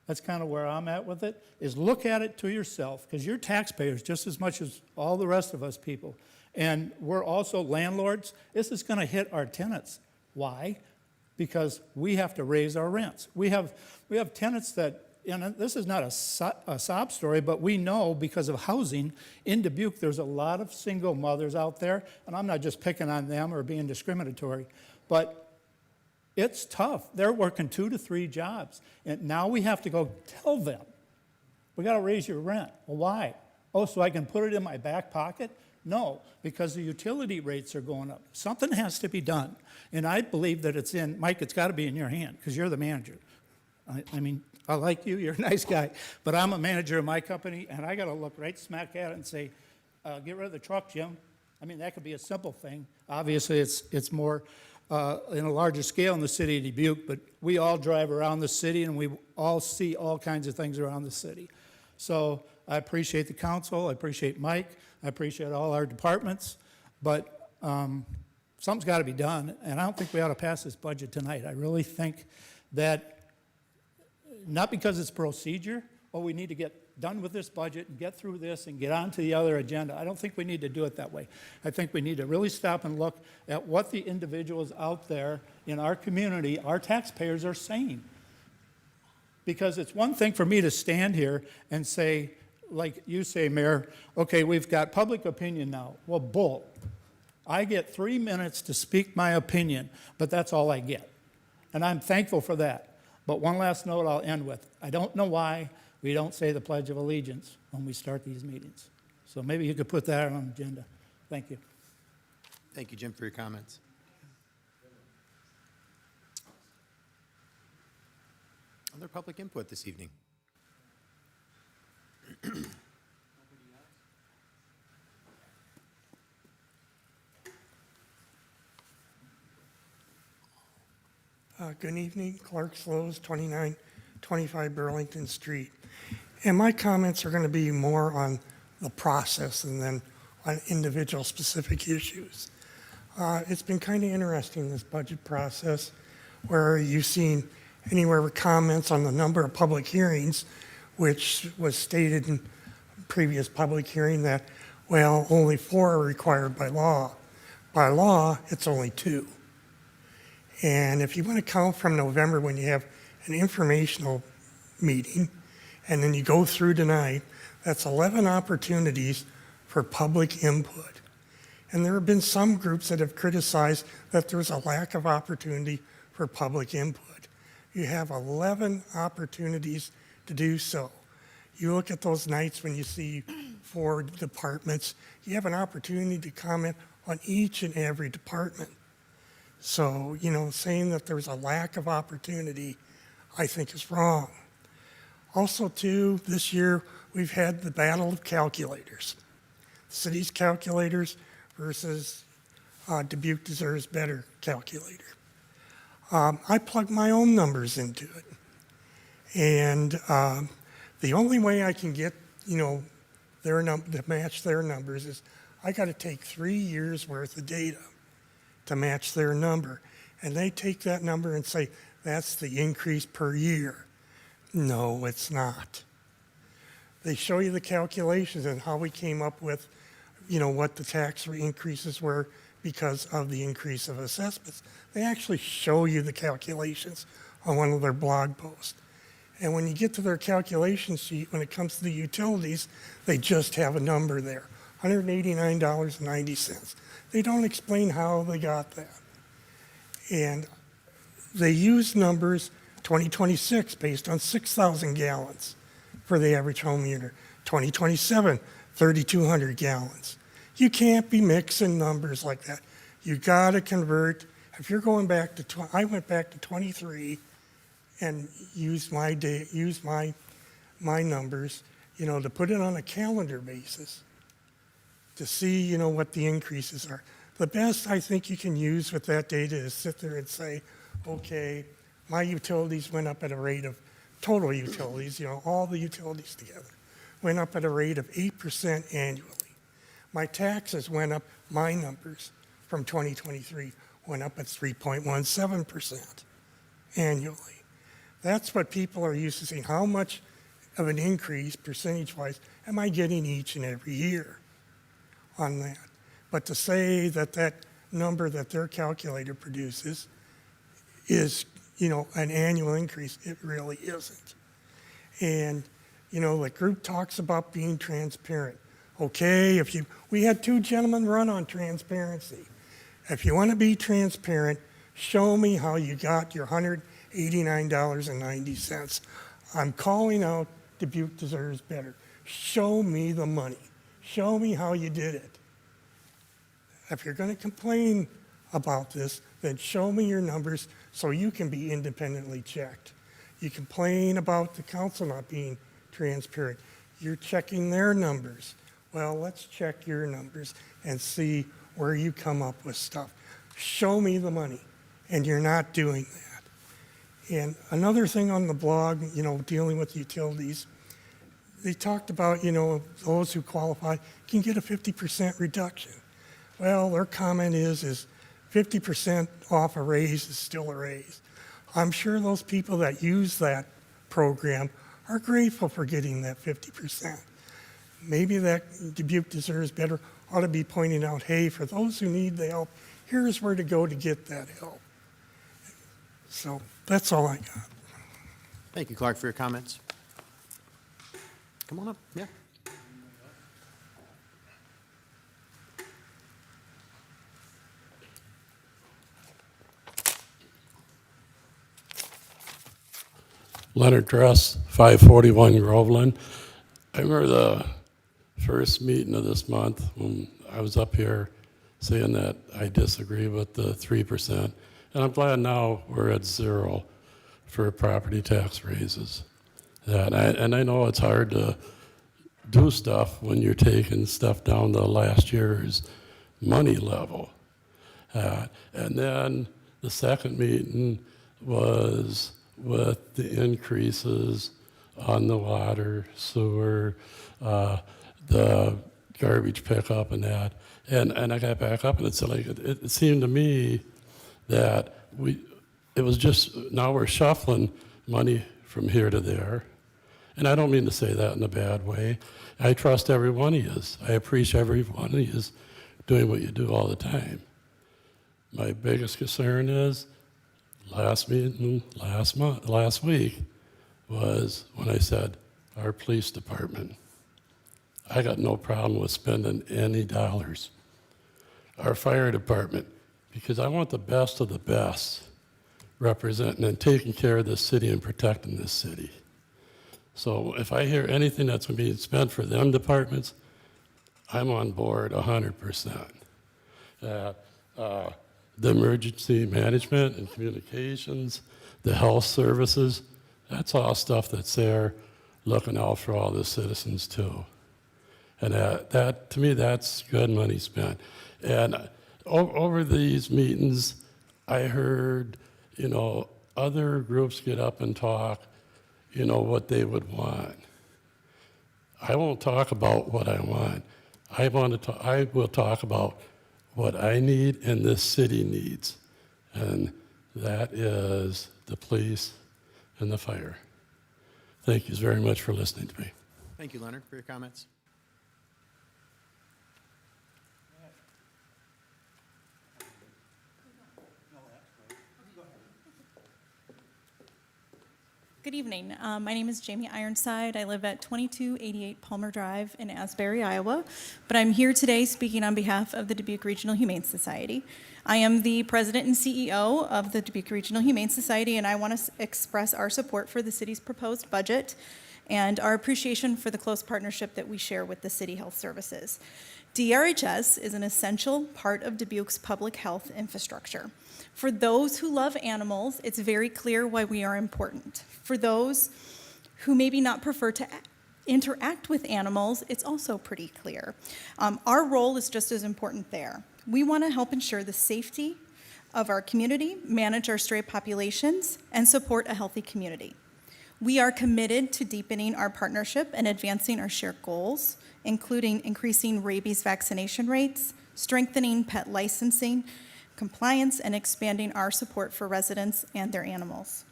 That's kind of where I'm at with it, is look at it to yourself, because you're taxpayers just as much as all the rest of us people. And we're also landlords. This is going to hit our tenants. Why? Because we have to raise our rents. We have tenants that, and this is not a sob story, but we know because of housing in Dubuque, there's a lot of single mothers out there, and I'm not just picking on them or being discriminatory, but it's tough. They're working 2 to 3 jobs, and now we have to go tell them, we got to raise your rent. Well, why? Oh, so I can put it in my back pocket? No, because the utility rates are going up. Something has to be done, and I believe that it's in, Mike, it's got to be in your hand, because you're the manager. I mean, I like you, you're a nice guy, but I'm a manager of my company, and I got to look right smack at it and say, get rid of the truck, Jim. I mean, that could be a simple thing. Obviously, it's more in a larger scale in the city of Dubuque, but we all drive around the city, and we all see all kinds of things around the city. So I appreciate the council, I appreciate Mike, I appreciate all our departments, but something's got to be done, and I don't think we ought to pass this budget tonight. I really think that, not because it's procedure, but we need to get done with this budget and get through this and get on to the other agenda. I don't think we need to do it that way. I think we need to really stop and look at what the individuals out there in our community, our taxpayers, are saying. Because it's one thing for me to stand here and say, like you say, Mayor, okay, we've got public opinion now. Well, bull. I get 3 minutes to speak my opinion, but that's all I get. And I'm thankful for that. But one last note I'll end with. I don't know why we don't say the Pledge of Allegiance when we start these meetings. So maybe you could put that on the agenda. Thank you. Thank you, Jim, for your comments. Other public input this evening? Good evening, Clark Slows, 2925 Burlington Street. And my comments are going to be more on the process and then on individual specific issues. It's been kind of interesting, this budget process, where you've seen anywhere with comments on the number of public hearings, which was stated in previous public hearing that, well, only 4 are required by law. By law, it's only 2. And if you want to count from November when you have an informational meeting, and then you go through tonight, that's 11 opportunities for public input. And there have been some groups that have criticized that there's a lack of opportunity for public input. You have 11 opportunities to do so. You look at those nights when you see 4 departments, you have an opportunity to comment on each and every department. So, saying that there's a lack of opportunity, I think is wrong. Also, too, this year we've had the battle of calculators. City's calculators versus Dubuque Deserves Better calculator. I plug my own numbers into it. And the only way I can get, to match their numbers is I got to take 3 years worth of data to match their number. And they take that number and say, that's the increase per year. No, it's not. They show you the calculations and how we came up with, what the tax increases were because of the increase of assessments. They actually show you the calculations on one of their blog posts. And when you get to their calculation sheet, when it comes to the utilities, they just have a number there, $189.90. They don't explain how they got that. And they use numbers 2026 based on 6,000 gallons for the average home user. 2027, 3,200 gallons. You can't be mixing numbers like that. You got to convert. If you're going back to, I went back to 23 and used my numbers, to put it on a calendar basis to see, what the increases are. The best I think you can use with that data is sit there and say, okay, my utilities went up at a rate of, total utilities, all the utilities together, went up at a rate of 8% annually. My taxes went up, my numbers from 2023 went up at 3.17% annually. That's what people are used to seeing. How much of an increase, percentage-wise, am I getting each and every year on that? But to say that that number that their calculator produces is, an annual increase, it really isn't. And, the group talks about being transparent. Okay, we had 2 gentlemen run on transparency. If you want to be transparent, show me how you got your $189.90. I'm calling out Dubuque Deserves Better. Show me the money. Show me how you did it. If you're going to complain about this, then show me your numbers so you can be independently checked. You complain about the council not being transparent. You're checking their numbers. Well, let's check your numbers and see where you come up with stuff. Show me the money, and you're not doing that. And another thing on the blog, dealing with utilities, they talked about, those who qualify can get a 50% reduction. Well, their comment is 50% off a raise is still a raise. I'm sure those people that use that program are grateful for getting that 50%. Maybe that Dubuque deserves better, ought to be pointing out, hey, for those who need the help, here's where to go to get that help. So that's all I got. Thank you, Clark, for your comments. Come on up, yeah. Leonard Dress, 541 Groveland. I remember the first meeting of this month when I was up here saying that I disagree with the 3%. And I'm glad now we're at 0 for property tax raises. And I know it's hard to do stuff when you're taking stuff down to last year's money level. And then the second meeting was with the increases on the water, sewer, the garbage pickup and that. And I got back up and it's like, it seemed to me that it was just, now we're shuffling money from here to there. And I don't mean to say that in a bad way. I trust every one of you. I appreciate every one of you doing what you do all the time. My biggest concern is last meeting, last week, was when I said our police department. I got no problem with spending any dollars. Our fire department, because I want the best of the best representing and taking care of this city and protecting this city. So if I hear anything that's going to be spent for them departments, I'm on board 100%. The emergency management and communications, the health services, that's all stuff that's there looking out for all the citizens too. And that to me, that's good money spent. And over these meetings, I heard, other groups get up and talk, what they would want. I won't talk about what I want. I will talk about what I need and this city needs. And that is the police and the fire. Thank you very much for listening to me. Thank you, Leonard, for your comments. Good evening. My name is Jamie Ironside. I live at 2288 Palmer Drive in Asbury, Iowa, but I'm here today speaking on behalf of the Dubuque Regional Humane Society. I am the president and CEO of the Dubuque Regional Humane Society, and I want to express our support for the city's proposed budget and our appreciation for the close partnership that we share with the City Health Services. DRHS is an essential part of Dubuque's public health infrastructure. For those who love animals, it's very clear why we are important. For those who maybe not prefer to interact with animals, it's also pretty clear. Our role is just as important there. We want to help ensure the safety of our community, manage our stray populations, and support a healthy community. We are committed to deepening our partnership and advancing our shared goals, including increasing rabies vaccination rates, strengthening pet licensing, compliance, and expanding our support for residents and their animals.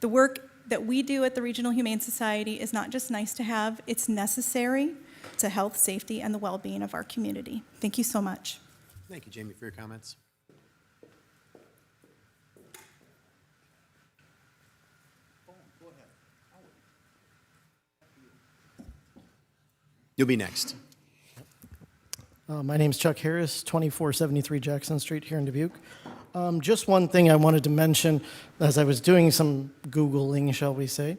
The work that we do at the Regional Humane Society is not just nice to have, it's necessary to health, safety, and the well-being of our community. Thank you so much. Thank you, Jamie, for your comments. You'll be next. My name's Chuck Harris, 2473 Jackson Street here in Dubuque. Just one thing I wanted to mention as I was doing some Googling, shall we say.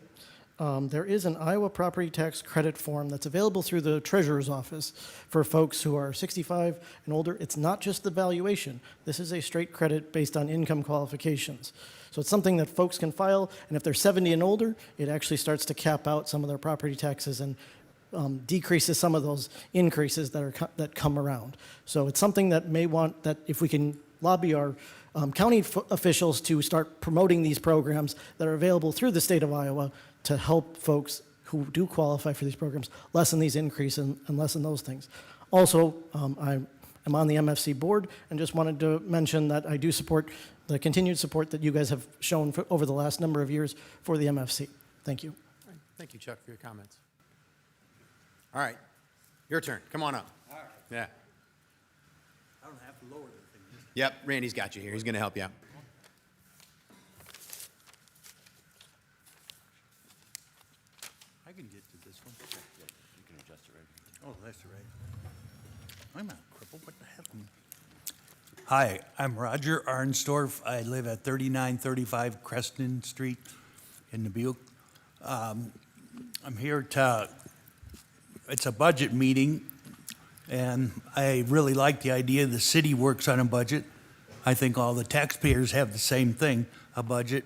There is an Iowa property tax credit form that's available through the treasurer's office for folks who are 65 and older. It's not just the valuation. This is a straight credit based on income qualifications. So it's something that folks can file, and if they're 70 and older, it actually starts to cap out some of their property taxes and decreases some of those increases that come around. So it's something that that if we can lobby our county officials to start promoting these programs that are available through the state of Iowa to help folks who do qualify for these programs lessen these increases and lessen those things. Also, I'm I'm on the MFC board, and just wanted to mention that I do support the continued support that you guys have shown over the last number of years for the MFC. Thank you. Thank you, Chuck, for your comments. All right, your turn. Come on up. All right. Yeah. I don't have to lower the thing. Yep, Randy's got you here. He's going to help you out. I can get to this one. You can adjust it right. Oh, that's right. I'm not crippled. What the heck? Hi, I'm Roger Arnstorff. I live at 3935 Creston Street in Dubuque. I'm here to, it's a budget meeting, and I really like the idea the city works on a budget. I think all the taxpayers have the same thing, a budget.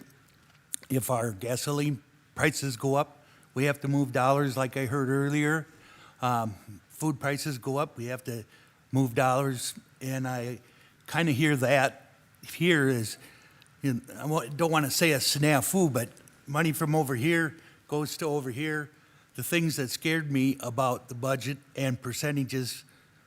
If our gasoline prices go up, we have to move dollars like I heard earlier. Food prices go up, we have to move dollars, and I kind of hear that here is, you know, I don't want to say a snafu, but money from over here goes to over here. The things that scared me about the budget and percentages,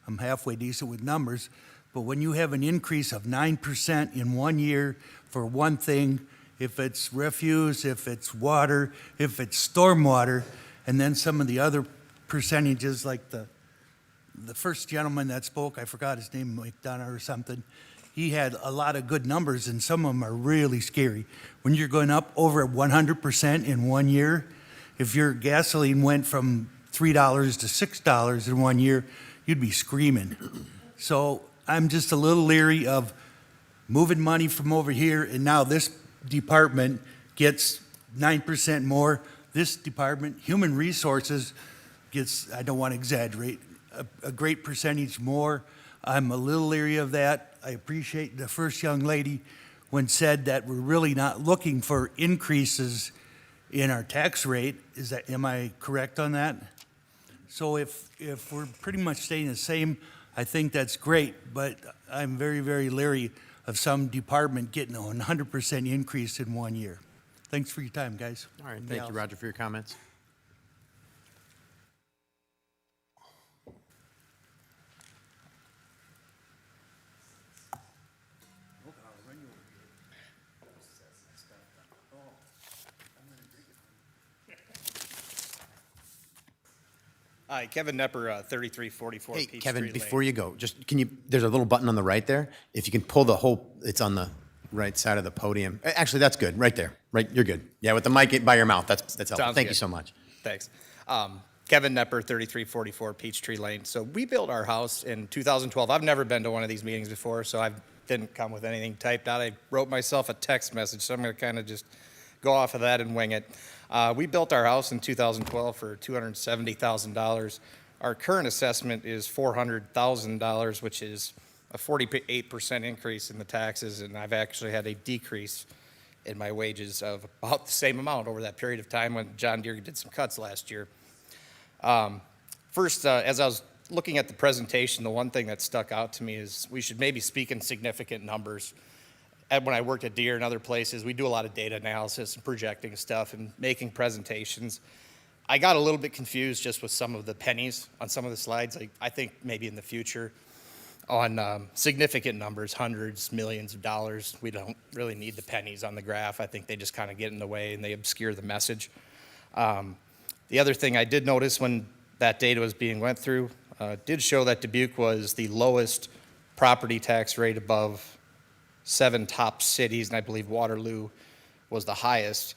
I'm halfway decent with numbers, but when you have an increase of 9% in 1 year for one thing, if it's refuse, if it's water, if it's stormwater, and then some of the other percentages like the first gentleman that spoke, I forgot his name, McDonough or something, he had a lot of good numbers, and some of them are really scary. When you're going up over 100% in 1 year, if your gasoline went from $3 to $6 in 1 year, you'd be screaming. So I'm just a little leery of moving money from over here, and now this department gets 9% more. This department, human resources, gets, I don't want to exaggerate, a great percentage more. I'm a little leery of that. I appreciate the first young lady when said that we're really not looking for increases in our tax rate. Is that, am I correct on that? So if we're pretty much staying the same, I think that's great, but I'm very, very leery of some department getting a 100% increase in 1 year. Thanks for your time, guys. All right, thank you, Roger, for your comments. Hi, Kevin Nepper, 3344 Hey, Peachtree Kevin, Lane. before you go, just can you, there's a little button on the right there. If you can pull the whole, it's on the right side of the podium. Actually, that's good, right there. Right, you're good. Yeah, with the mic by your mouth, that's helpful. Sounds Thank you good. so much. Thanks. Kevin Nepper, 3344 Peachtree Lane. So we built our house in 2012. I've never been to one of these meetings before, so I didn't come with anything typed out. I wrote myself a text message, so I'm going to kind of just go off of that and wing it. We built our house in 2012 for $270,000. Our current assessment is $400,000, which is a 48% increase in the taxes, and I've actually had a decrease in my wages of about the same amount over that period of time when John Deere did some cuts last year. First, as I was looking at the presentation, the one thing that stuck out to me is we should maybe speak in significant numbers. When I worked at Deere and other places, we do a lot of data analysis and projecting stuff and making presentations. I got a little bit confused just with some of the pennies on some of the slides. I think maybe in the future on significant numbers, hundreds, millions of dollars, we don't really need the pennies on the graph. I think they just kind of get in the way and they obscure the message. The other thing I did notice when that data was being went through, did show that Dubuque was the lowest property tax rate above 7 top cities, and I believe Waterloo was the highest.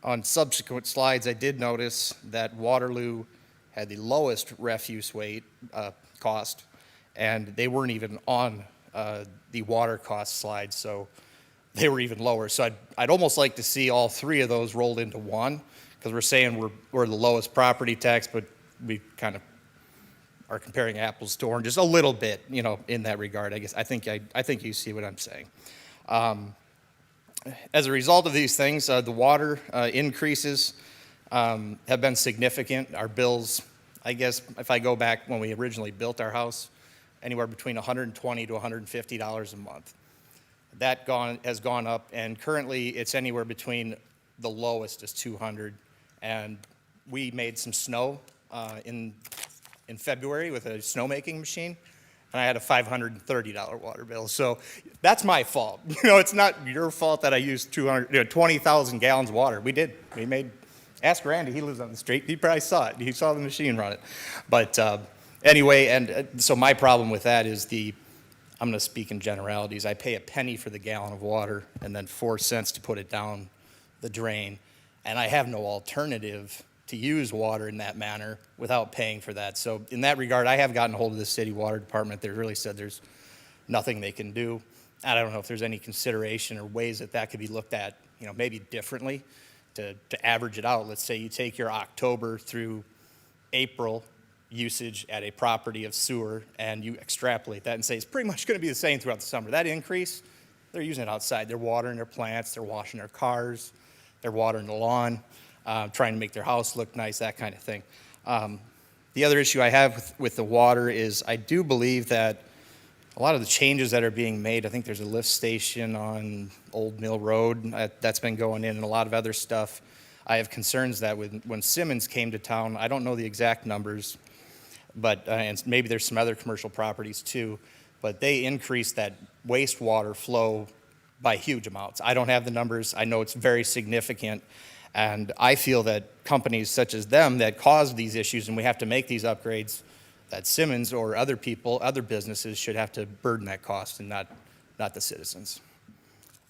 On subsequent slides, I did notice that Waterloo had the lowest refuse weight cost, and they weren't even on the water cost slide, so they were even lower. So I'd almost like to see all three of those rolled into one, because we're saying we're the lowest property tax, but we kind of are comparing apples to oranges a little bit, you know, in that regard. I guess I think you see what I'm saying. As a result of these things, the water increases have been significant. Our bills, I guess, if I go back when we originally built our house, anywhere between $120 to $150 a month. That has gone up, and currently it's anywhere between the lowest is $200. And we made some snow in February with a snowmaking machine, and I had a $530 water bill. So that's my fault. It's not your fault that I used 20,000 gallons of water. Ask Randy, he lives on the street. He probably saw it. He saw the machine run it. But anyway, so my problem with that is I'm going to speak in generalities. I pay a penny for the gallon of water and then 4 cents to put it down the drain. And I have no alternative to use water in that manner without paying for that. So in that regard, I have gotten a hold of the city water department. They really said there's nothing they can do. I don't know if there's any consideration or ways that could be looked at, maybe differently to average it out. Let's say you take your October through April usage at a property of sewer and you extrapolate that and say it's pretty much going to be the same throughout the summer. That increase, they're using it outside. They're watering their plants, they're washing their cars, they're watering the lawn, trying to make their house look nice, that kind of thing. The other issue I have with the water is I do believe that a lot of the changes that are being made, I think there's a lift station on Old Mill Road that's been going in and a lot of other stuff. I have concerns that when Simmons came to town, I don't know the exact numbers, but and maybe there's some other commercial properties too, but they increased that wastewater flow by huge amounts. I don't have the numbers. I know it's very significant. And I feel that companies such as them that cause these issues and we have to make these upgrades, that Simmons or other people, other businesses should have to burden that cost and not the citizens.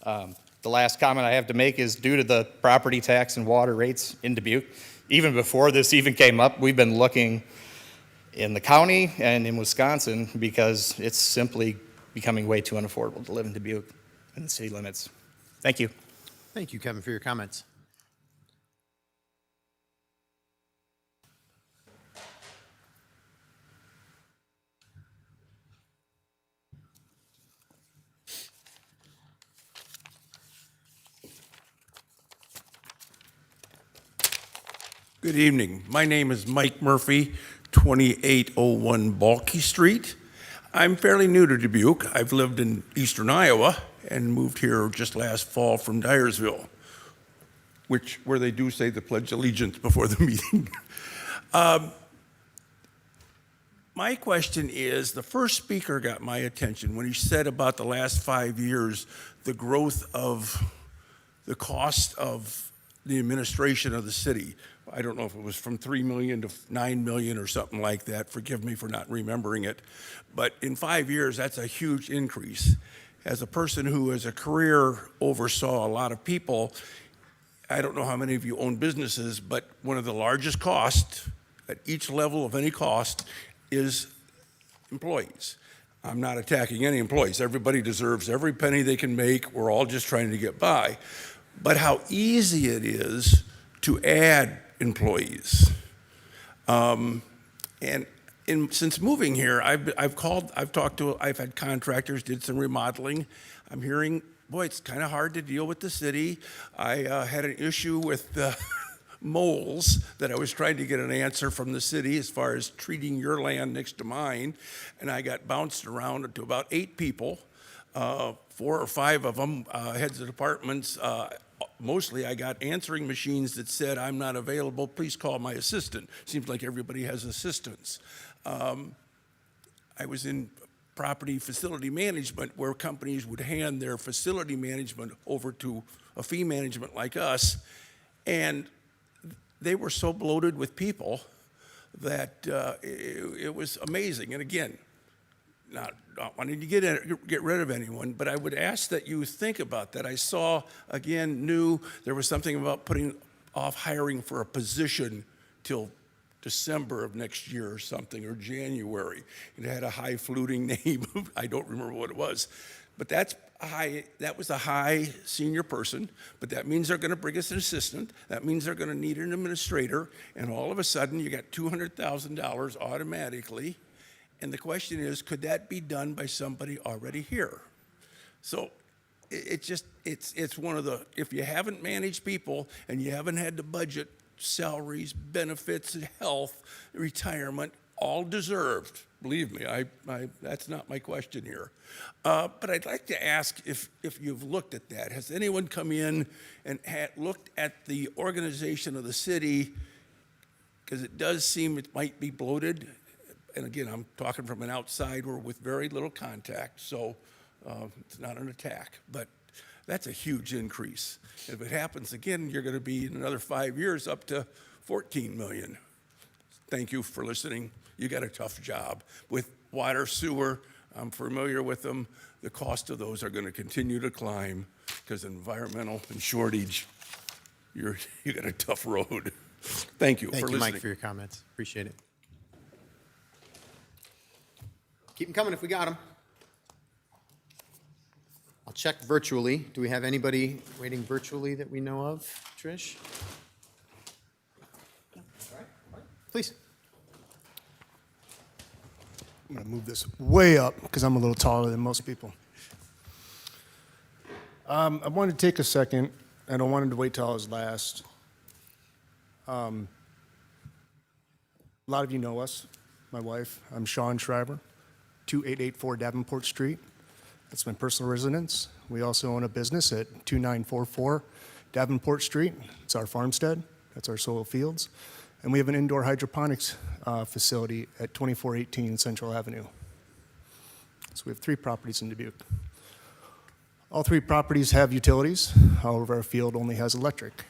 The last comment I have to make is due to the property tax and water rates in Dubuque, even before this even came up, we've been looking in the county and in Wisconsin because it's simply becoming way too unaffordable to live in Dubuque in the city limits. Thank you. Thank you, Kevin, for your comments. Good evening. My name is Mike Murphy, 2801 Balky Street. I'm fairly new to Dubuque. I've lived in eastern Iowa and moved here just last fall from Dyersville, where they do say the Pledge of Allegiance before the meeting. My question is, the first speaker got my attention when he said about the last 5 years, the growth of the cost of the administration of the city. I don't know if it was from 3 million to 9 million or something like that. Forgive me for not remembering it. But in 5 years, that's a huge increase. As a person who as a career oversaw a lot of people, I don't know how many of you own businesses, but one of the largest costs at each level of any cost is employees. I'm not attacking any employees. Everybody deserves every penny they can make. We're all just trying to get by. But how easy it is to add employees. Since moving here, I've had contractors, did some remodeling. I'm hearing, boy, it's kind of hard to deal with the city. I had an issue with moles that I was trying to get an answer from the city as far as treating your land next to mine, and I got bounced around to about 8 people. 4 or 5 of them, heads of departments. Mostly I got answering machines that said, I'm not available, please call my assistant. Seems like everybody has assistants. I was in property facility management where companies would hand their facility management over to a fee management like us, and they were so bloated with people that it was amazing. And again, not wanting to get rid of anyone, but I would ask that you think about that. I saw, again, there was something about putting off hiring for a position till December of next year or something, or January. It had a high-fluting name. I don't remember what it was. But that was a high senior person, but that means they're going to bring us an assistant. That means they're going to need an administrator, and all of a sudden you got $200,000 automatically. And the question is, could that be done by somebody already here? So it's one of the, if you haven't managed people and you haven't had to budget salaries, benefits, health, retirement, all deserved, believe me, that's not my question here. But I'd like to ask if you've looked at that. Has anyone come in and looked at the organization of the city? Because it does seem it might be bloated. and again, I'm talking from an outsider with very little contact, so it's not an attack, but that's a huge increase. If it happens again, you're going to be in another 5 years up to 14 million. Thank you for listening. You got a tough job. With water, sewer, I'm familiar with them. The cost of those are going to continue to climb because environmental and shortage, you got a tough road. Thank you for Thank you, listening. Mike, for your comments. Appreciate it. Keep them coming if we got them. I'll check virtually. Do we have anybody waiting virtually that we know of? Trish? Please. I'm going to move this way up because I'm a little taller than most people. I wanted to take a second. I don't want to wait till I was last. A lot of you know us, my wife. I'm Sean Schreiber, 2884 Davenport Street. That's my personal residence. We also own a business at 2944 Davenport Street. It's our farmstead. That's our soil fields. And we have an indoor hydroponics facility at 2418 Central Avenue. So we have 3 properties in Dubuque. All 3 properties have utilities. However, our field only has electric.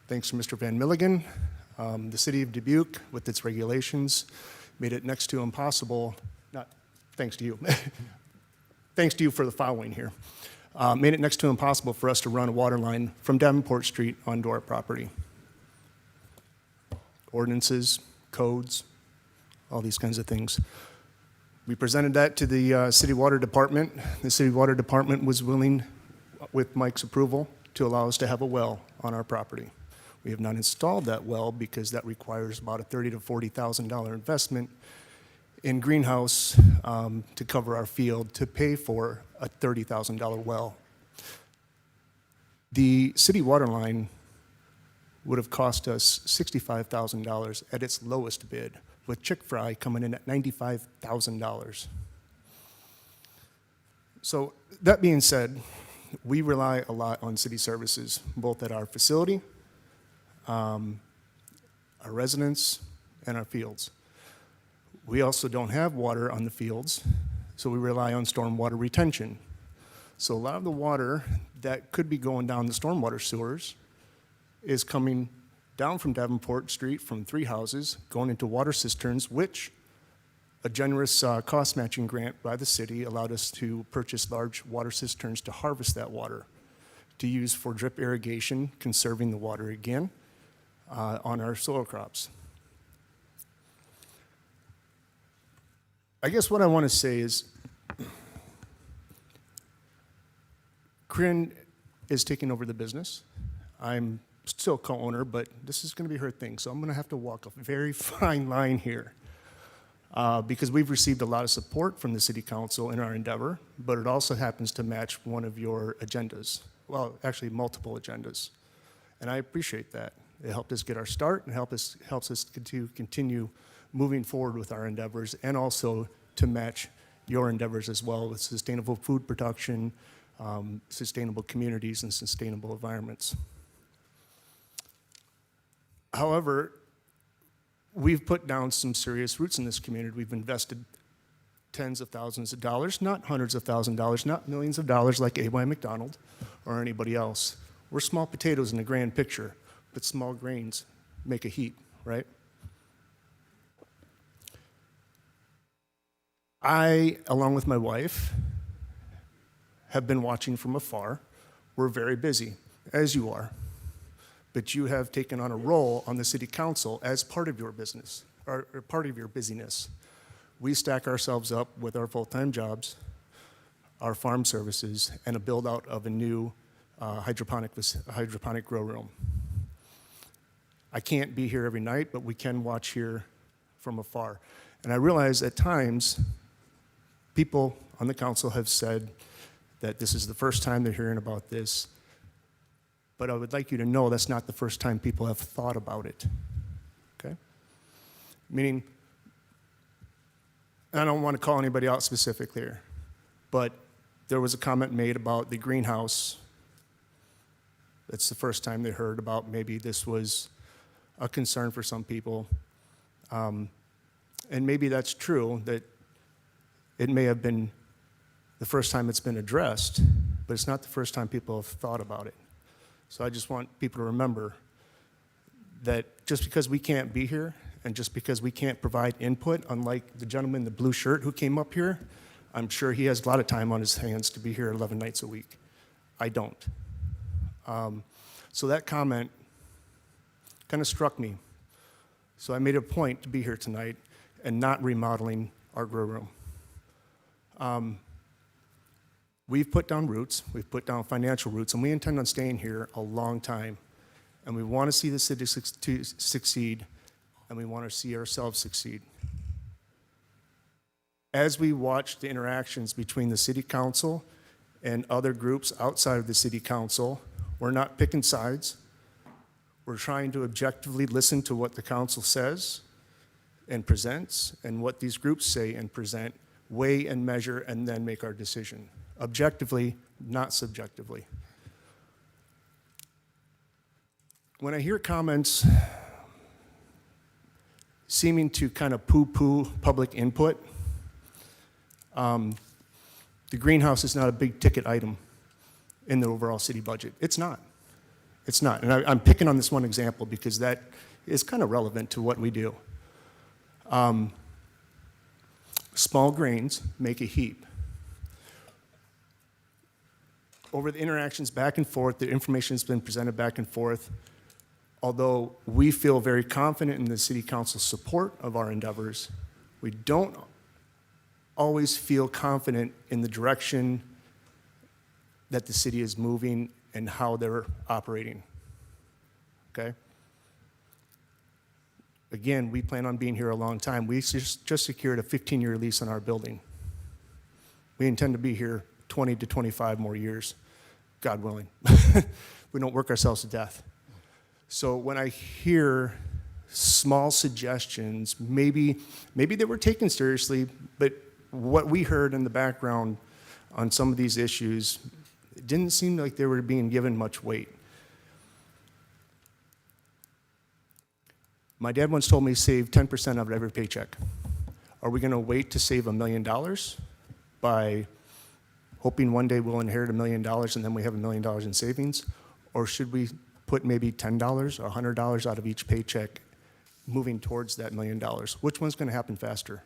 Thanks to Mr. Van Milligan, the city of Dubuque, with its regulations, made it next to impossible, not thanks to you, thanks to you for the following here, made it next to impossible for us to run a water line from Davenport Street onto our property. Ordinances, codes, all these kinds of things. We presented that to the city water department. The city water department was willing, with Mike's approval, to allow us to have a well on our property. We have not installed that well because that requires about a $30,000 to $40,000 investment in greenhouse to cover our field to pay for a $30,000 well. The city water line would have cost us $65,000 at its lowest bid, with Chick-fil-A coming in at $95,000. So that being said, we rely a lot on city services, both at our facility, our residents, and our fields. We also don't have water on the fields, so we rely on stormwater retention. So a lot of the water that could be going down the stormwater sewers is coming down from Davenport Street from 3 houses, going into water cisterns, which a generous cost matching grant by the city allowed us to purchase large water cisterns to harvest that water, to use for drip irrigation, conserving the water again on our soil crops. I guess what I want to say is, Corinne is taking over the business. I'm still co-owner, but this is going to be her thing, so I'm going to have to walk a very fine line here because we've received a lot of support from the city council in our endeavor, but it also happens to match one of your agendas. Well, actually multiple agendas, and I appreciate that. It helped us get our start and helps us to continue moving forward with our endeavors, and also to match your endeavors as well with sustainable food production, sustainable communities, and sustainable environments. However, we've put down some serious roots in this community. We've invested tens of thousands of dollars, not hundreds of thousands of dollars, not millions of dollars like A.Y. McDonald or anybody else. We're small potatoes in the grand picture, but small grains make a heap, right? I, along with my wife, have been watching from afar. We're very busy, as you are. But you have taken on a role on the city council as part of your business, or part of your busyness. We stack ourselves up with our full-time jobs, our farm services, and a build-out of a new hydroponic grow room. I can't be here every night, but we can watch here from afar. And I realize at times, people on the council have said that this is the first time they're hearing about this. But I would like you to know that's not the first time people have thought about it, okay? Meaning, I don't want to call anybody out specifically here, but there was a comment made about the greenhouse. That's the first time they heard about maybe this was a concern for some people. And maybe that's true, that it may have been the first time it's been addressed, but it's not the first time people have thought about it. So I just want people to remember that just because we can't be here and just because we can't provide input, unlike the gentleman in the blue shirt who came up here, I'm sure he has a lot of time on his hands to be here 11 nights a week. I don't. So that comment kind of struck me. So I made a point to be here tonight and not remodeling our grow room. We've put down roots, we've put down financial roots, and we intend on staying here a long time. And we want to see the city succeed, and we want to see ourselves succeed. As we watch the interactions between the city council and other groups outside of the city council, we're not picking sides. We're trying to objectively listen to what the council says and presents, and what these groups say and present, weigh and measure, and then make our decision. Objectively, not subjectively. When I hear comments seeming to kind of poo-poo public input, the greenhouse is not a big ticket item in the overall city budget. It's not. It's not. And I'm picking on this one example because that is kind of relevant to what we do. Small grains make a heap. Over the interactions back and forth, the information has been presented back and forth. Although we feel very confident in the city council's support of our endeavors, we don't always feel confident in the direction that the city is moving and how they're operating. Okay? Again, we plan on being here a long time. We just secured a 15-year lease on our building. We intend to be here 20 to 25 more years, God willing. We don't work ourselves to death. So when I hear small suggestions, maybe they were taken seriously, but what we heard in the background on some of these issues, it didn't seem like they were being given much weight. My dad once told me save 10% of every paycheck. Are we going to wait to save $1 million by hoping one day we'll inherit $1 million and then we have $1 million in savings? Or should we put maybe $10 or $100 out of each paycheck moving towards that $1 million? Which one's going to happen faster?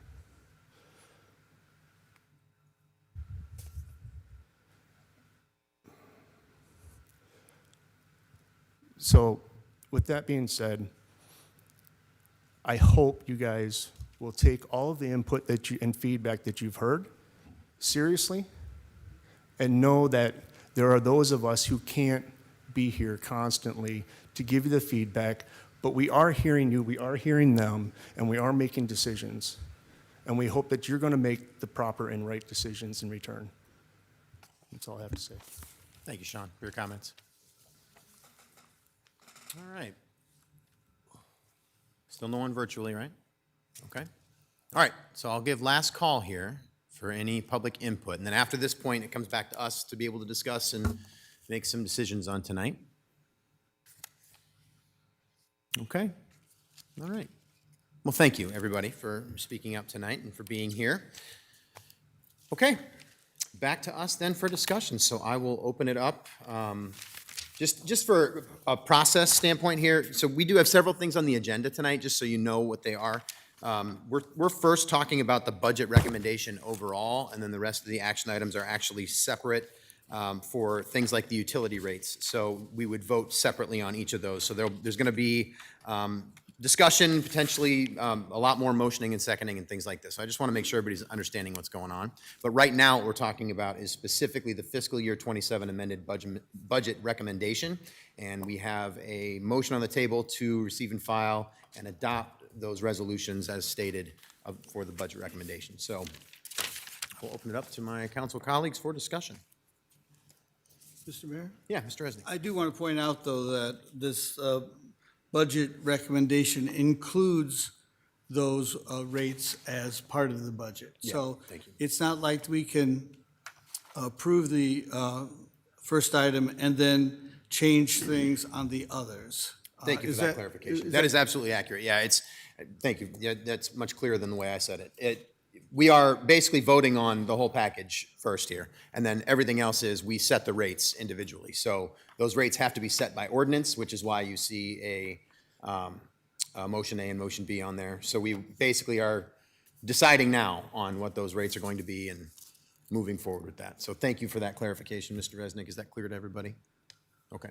So with that being said, I hope you guys will take all of the input and feedback that you've heard seriously, and know that there are those of us who can't be here constantly to give you the feedback, but we are hearing you, we are hearing them, and we are making decisions. And we hope that you're going to make the proper and right decisions in return. That's all I have to say. Thank you, Sean, for your comments. All right. Still no one virtually, right? Okay. All right, so I'll give last call here for any public input. And then after this point, it comes back to us to be able to discuss and make some decisions on tonight. Okay. All right. Well, thank you, everybody, for speaking up tonight and for being here. Okay. Back to us then for discussion. So I will open it up. Just for a process standpoint here, so we do have several things on the agenda tonight, just so you know what they are. We're first talking about the budget recommendation overall, and then the rest of the action items are actually separate for things like the utility rates. So we would vote separately on each of those. So there's going to be discussion, potentially a lot more motioning and seconding and things like this. So I just want to make sure everybody's understanding what's going on. But right now, what we're talking about is specifically the fiscal year 27 amended budget recommendation. And we have a motion on the table to receive and file and adopt those resolutions as stated for the budget recommendation. So I'll open it up to my council colleagues for discussion. Mr. Mayor? Yeah, Mr. Resnick. I do want to point out, though, that this budget recommendation includes those rates as part of the budget. Yeah, So thank you. it's not like we can approve the first item and then change things on the others. Thank you Is for that clarification. That is absolutely accurate. Yeah, Thank you. Yeah, that's much clearer than the way I said it. We are basically voting on the whole package first here, and then everything else is we set the rates individually. So those rates have to be set by ordinance, which is why you see a motion A and motion B on there. So we basically are deciding now on what those rates are going to be and moving forward with that. So thank you for that clarification, Mr. Resnick. Is that clear to everybody? Okay.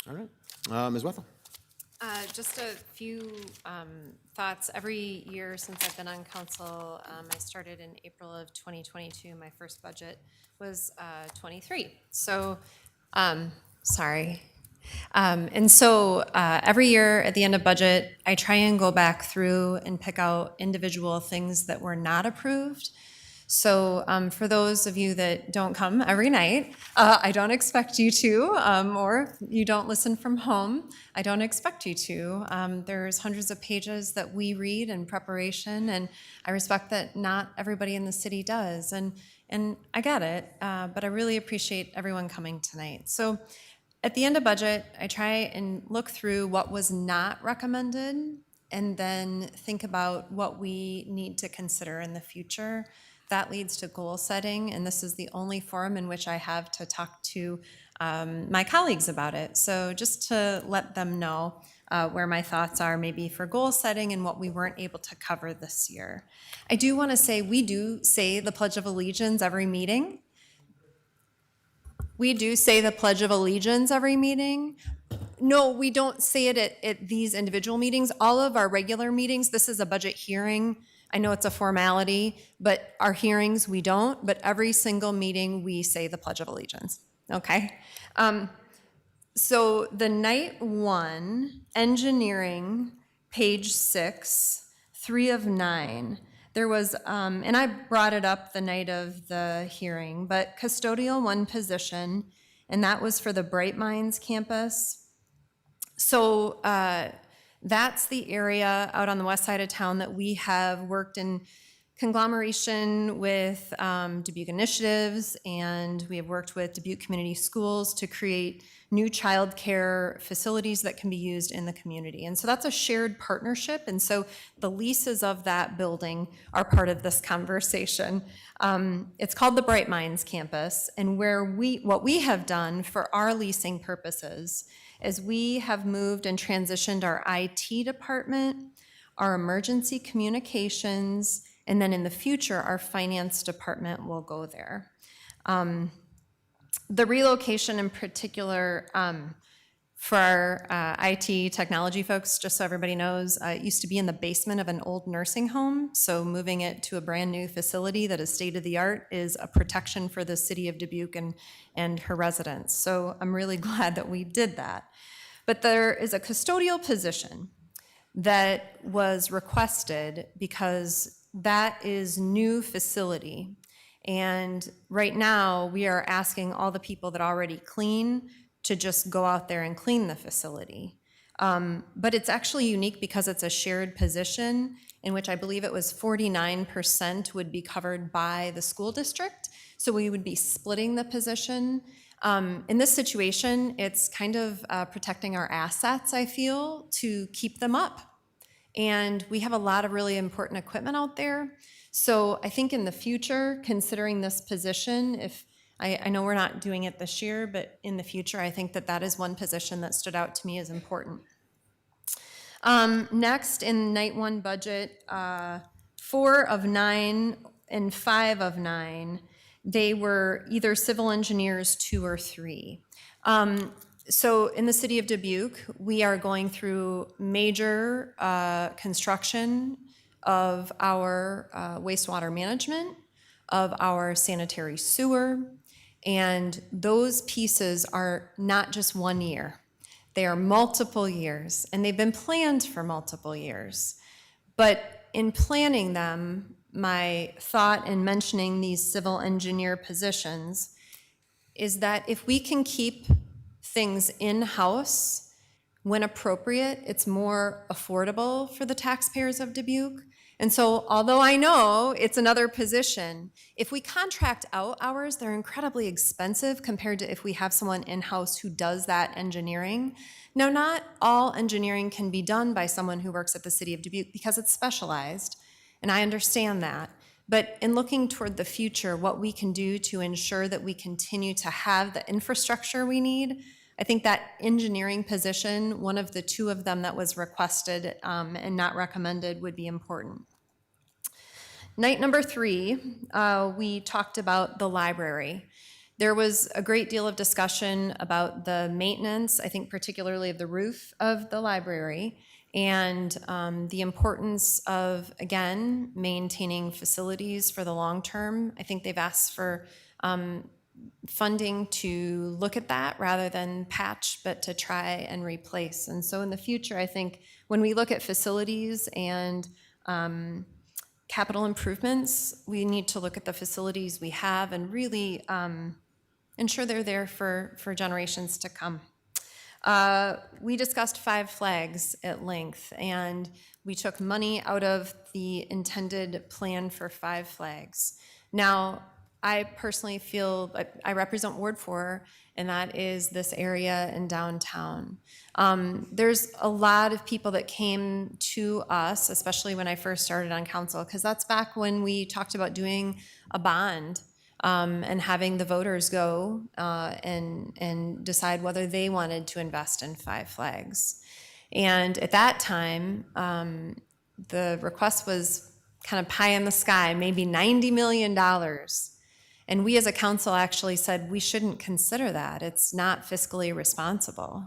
All right. Ms. Wethel. Just a few thoughts. Every year since I've been on council, I started in April of 2022. My first budget was 23. So, sorry. And so every year at the end of budget, I try and go back through and pick out individual things that were not approved. So for those of you that don't come every night, I don't expect you to, or you don't listen from home, I don't expect you to. There's hundreds of pages that we read in preparation, and I respect that not everybody in the city does. And I get it, but I really appreciate everyone coming tonight. So at the end of budget, I try and look through what was not recommended and then think about what we need to consider in the future. That leads to goal setting, and this is the only forum in which I have to talk to my colleagues about it. So just to let them know where my thoughts are maybe for goal setting and what we weren't able to cover this year. I do want to say we do say the Pledge of Allegiance every meeting. We do say the Pledge of Allegiance every meeting. No, we don't say it at these individual meetings. All of our regular meetings, this is a budget hearing. I know it's a formality, but our hearings, we don't. But every single meeting, we say the Pledge of Allegiance, okay? So the night one, engineering, page 6, 3 of 9, there was, and I brought it up the night of the hearing, but custodial one position, and that was for the Bright Minds campus. So that's the area out on the west side of town that we have worked in conglomeration with Dubuque Initiatives, and we have worked with Dubuque Community Schools to create new childcare facilities that can be used in the community. And so that's a shared partnership, and so the leases of that building are part of this conversation. It's called the Bright Minds campus, and what we have done for our leasing purposes is we have moved and transitioned our IT department, our emergency communications, and then in the future, our finance department will go there. The relocation in particular for our IT technology folks, just so everybody knows, it used to be in the basement of an old nursing home, so moving it to a brand new facility that is state-of-the-art is a protection for the city of Dubuque and her residents. So I'm really glad that we did that. But there is a custodial position that was requested because that is new facility. And right now, we are asking all the people that already clean to just go out there and clean the facility. But it's actually unique because it's a shared position in which I believe it was 49% would be covered by the school district. So we would be splitting the position. In this situation, it's kind of protecting our assets, I feel, to keep them up. And we have a lot of really important equipment out there. So I think in the future, considering this position, if I know we're not doing it this year, but in the future, I think that that is one position that stood out to me as important. Next, in night one budget, 4 of 9 and 5 of 9, they were either civil engineers 2 or 3. So in the city of Dubuque, we are going through major construction of our wastewater management, of our sanitary sewer, and those pieces are not just 1 year. They are multiple years, and they've been planned for multiple years. But in planning them, my thought in mentioning these civil engineer positions is that if we can keep things in-house when appropriate, it's more affordable for the taxpayers of Dubuque. And so although I know it's another position, if we contract out hours, they're incredibly expensive compared to if we have someone in-house who does that engineering. Now, not all engineering can be done by someone who works at the City of Dubuque because it's specialized, and I understand that. But in looking toward the future, what we can do to ensure that we continue to have the infrastructure we need, I think that engineering position, one of the two of them that was requested and not recommended, would be important. Night number 3, we talked about the library. There was a great deal of discussion about the maintenance, I think particularly of the roof of the library, and the importance of, again, maintaining facilities for the long term. I think they've asked for funding to look at that rather than patch, but to try and replace. And so in the future, I think when we look at facilities and capital improvements, we need to look at the facilities we have and really ensure they're there for generations to come. We discussed 5 flags at length, and we took money out of the intended plan for 5 flags. Now, I personally feel, I represent Ward 4, and that is this area in downtown. There's a lot of people that came to us, especially when I first started on council, because that's back when we talked about doing a bond and having the voters go and decide whether they wanted to invest in 5 flags. And at that time, the request was kind of pie in the sky, maybe $90 million. And we as a council actually said we shouldn't consider that. It's not fiscally responsible.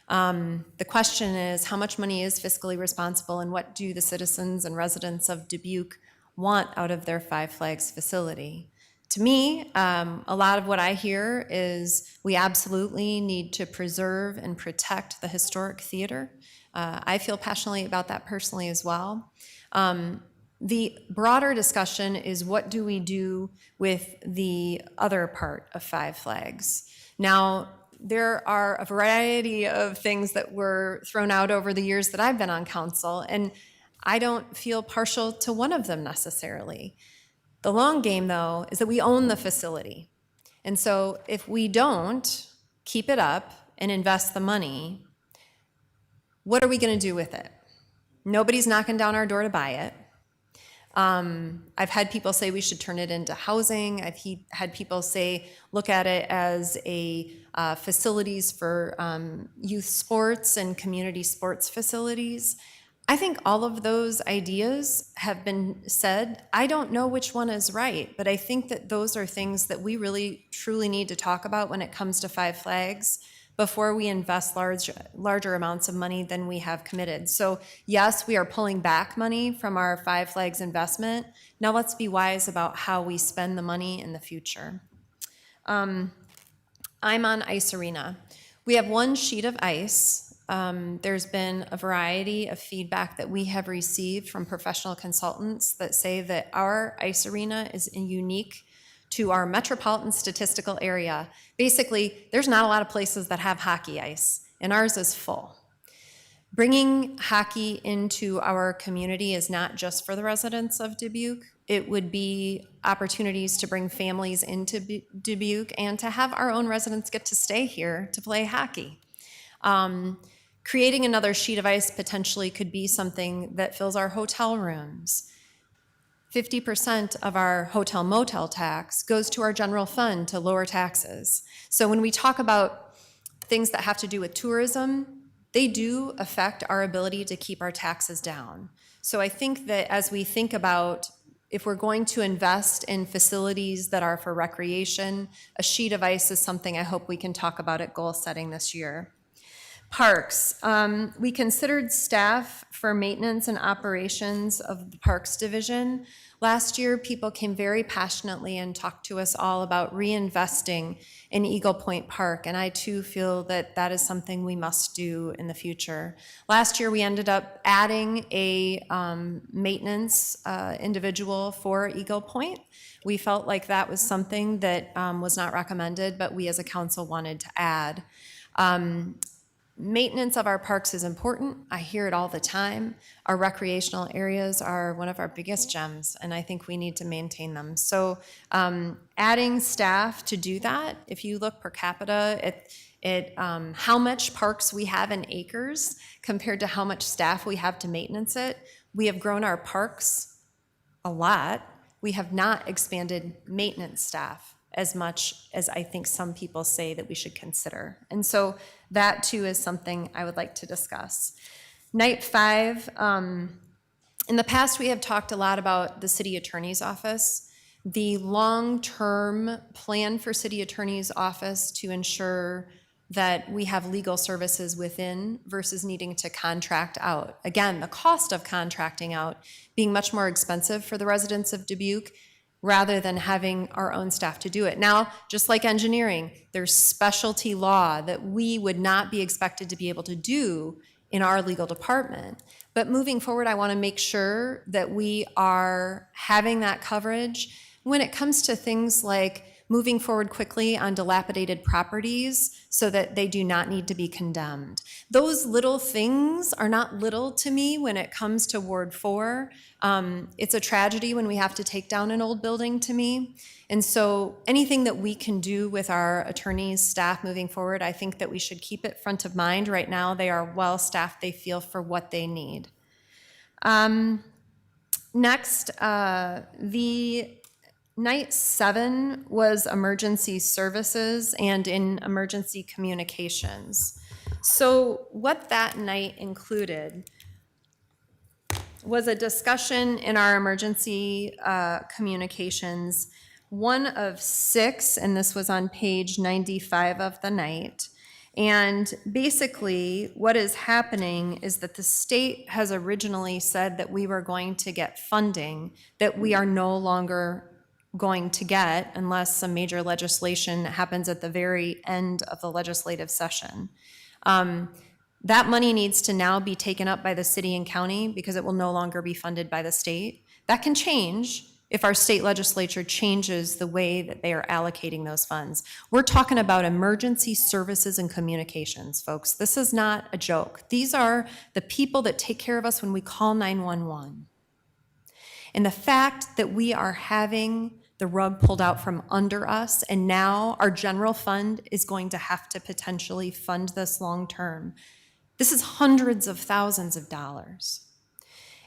The question is, how much money is fiscally responsible, and what do the citizens and residents of Dubuque want out of their 5 Flags facility? To me, a lot of what I hear is we absolutely need to preserve and protect the historic theater. I feel passionately about that personally as well. The broader discussion is, what do we do with the other part of 5 Flags? Now, there are a variety of things that were thrown out over the years that I've been on council, and I don't feel partial to one of them necessarily. The long game, though, is that we own the facility. And so if we don't keep it up and invest the money, what are we going to do with it? Nobody's knocking down our door to buy it. I've had people say we should turn it into housing. I've had people say look at it as a facilities for youth sports and community sports facilities. I think all of those ideas have been said. I don't know which one is right, but I think that those are things that we really truly need to talk about when it comes to 5 Flags before we invest larger amounts of money than we have committed. So yes, we are pulling back money from our 5 Flags investment. Now let's be wise about how we spend the money in the future. I'm on Ice Arena. We have 1 sheet of ice. There's been a variety of feedback that we have received from professional consultants that say that our ice arena is unique to our metropolitan statistical area. Basically, there's not a lot of places that have hockey ice, and ours is full. Bringing hockey into our community is not just for the residents of Dubuque. It would be opportunities to bring families into Dubuque and to have our own residents get to stay here to play hockey. Creating another sheet of ice potentially could be something that fills our hotel rooms. 50% of our hotel motel tax goes to our general fund to lower taxes. So when we talk about things that have to do with tourism, they do affect our ability to keep our taxes down. So I think that as we think about if we're going to invest in facilities that are for recreation, a sheet of ice is something I hope we can talk about at goal setting this year. Parks. We considered staff for maintenance and operations of the Parks Division. Last year, people came very passionately and talked to us all about reinvesting in Eagle Point Park, and I too feel that that is something we must do in the future. Last year, we ended up adding a maintenance individual for Eagle Point. We felt like that was something that was not recommended, but we as a council wanted to add. Maintenance of our parks is important. I hear it all the time. Our recreational areas are one of our biggest gems, and I think we need to maintain them. So adding staff to do that, if you look per capita at how much parks we have in acres compared to how much staff we have to maintenance it, we have grown our parks a lot. We have not expanded maintenance staff as much as I think some people say that we should consider. And so that too is something I would like to discuss. Night 5, in the past we have talked a lot about the city attorney's office. The long-term plan for city attorney's office to ensure that we have legal services within versus needing to contract out. Again, the cost of contracting out being much more expensive for the residents of Dubuque rather than having our own staff to do it. Now, just like engineering, there's specialty law that we would not be expected to be able to do in our legal department. But moving forward, I want to make sure that we are having that coverage when it comes to things like moving forward quickly on dilapidated properties so that they do not need to be condemned. Those little things are not little to me when it comes to Ward 4. It's a tragedy when we have to take down an old building to me. And so anything that we can do with our attorneys, staff moving forward, I think that we should keep it front of mind. Right now, they are well-staffed, they feel for what they need. Next, the Night 7 was emergency services and in emergency communications. So what that night included was a discussion in our emergency communications, one of 6, and this was on page 95 of the night. And basically, what is happening is that the state has originally said that we were going to get funding that we are no longer going to get unless some major legislation happens at the very end of the legislative session. That money needs to now be taken up by the city and county because it will no longer be funded by the state. That can change if our state legislature changes the way that they are allocating those funds. We're talking about emergency services and communications, folks. This is not a joke. These are the people that take care of us when we call 911. And the fact that we are having the rug pulled out from under us, and now our general fund is going to have to potentially fund this long term. This is hundreds of thousands of dollars.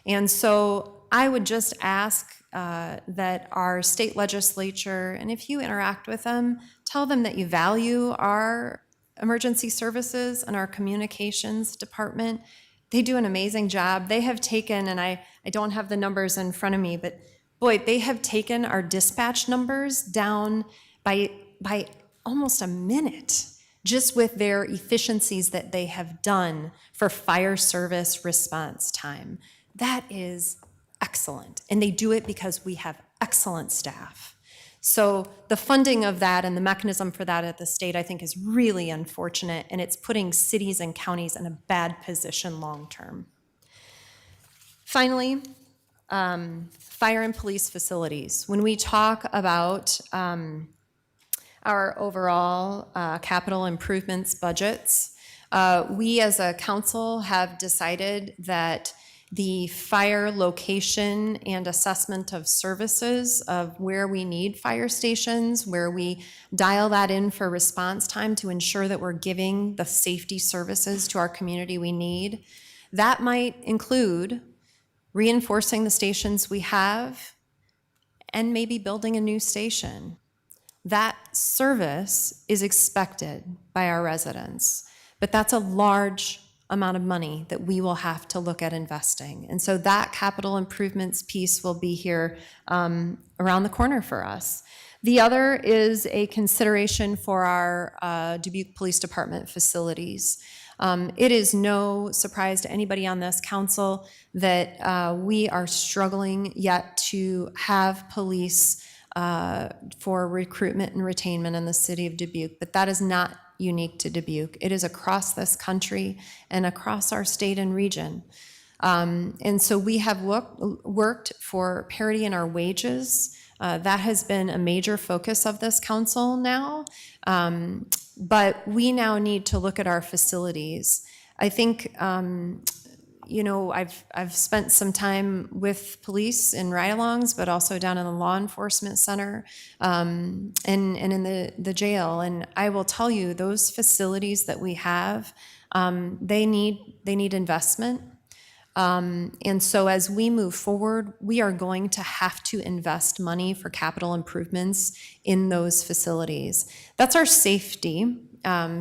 And so I would just ask that our state legislature, and if you interact with them, tell them that you value our emergency services and our communications department. They do an amazing job. They have taken, and I don't have the numbers in front of me, but boy, they have taken our dispatch numbers down by almost a minute just with their efficiencies that they have done for fire service response time. That is excellent, and they do it because we have excellent staff. So the funding of that and the mechanism for that at the state, I think, is really unfortunate, and it's putting cities and counties in a bad position long term. Finally, fire and police facilities. When we talk about our overall capital improvements budgets, we as a council have decided that the fire location and assessment of services of where we need fire stations, where we dial that in for response time to ensure that we're giving the safety services to our community we need, that might include reinforcing the stations we have and maybe building a new station. That service is expected by our residents, but that's a large amount of money that we will have to look at investing. And so that capital improvements piece will be here around the corner for us. The other is a consideration for our Dubuque Police Department facilities. It is no surprise to anybody on this council that we are struggling yet to have police for recruitment and retainment in the city of Dubuque, but that is not unique to Dubuque. It is across this country and across our state and region. And so we have worked for parity in our wages That has been a major focus of this council now, but we now need to look at our facilities. I think, I've spent some time with police in ride-alongs, but also down in the law enforcement center, and in the jail. And I will tell you, those facilities that we have, they need investment. And so as we move forward, we are going to have to invest money for capital improvements in those facilities. That's our safety.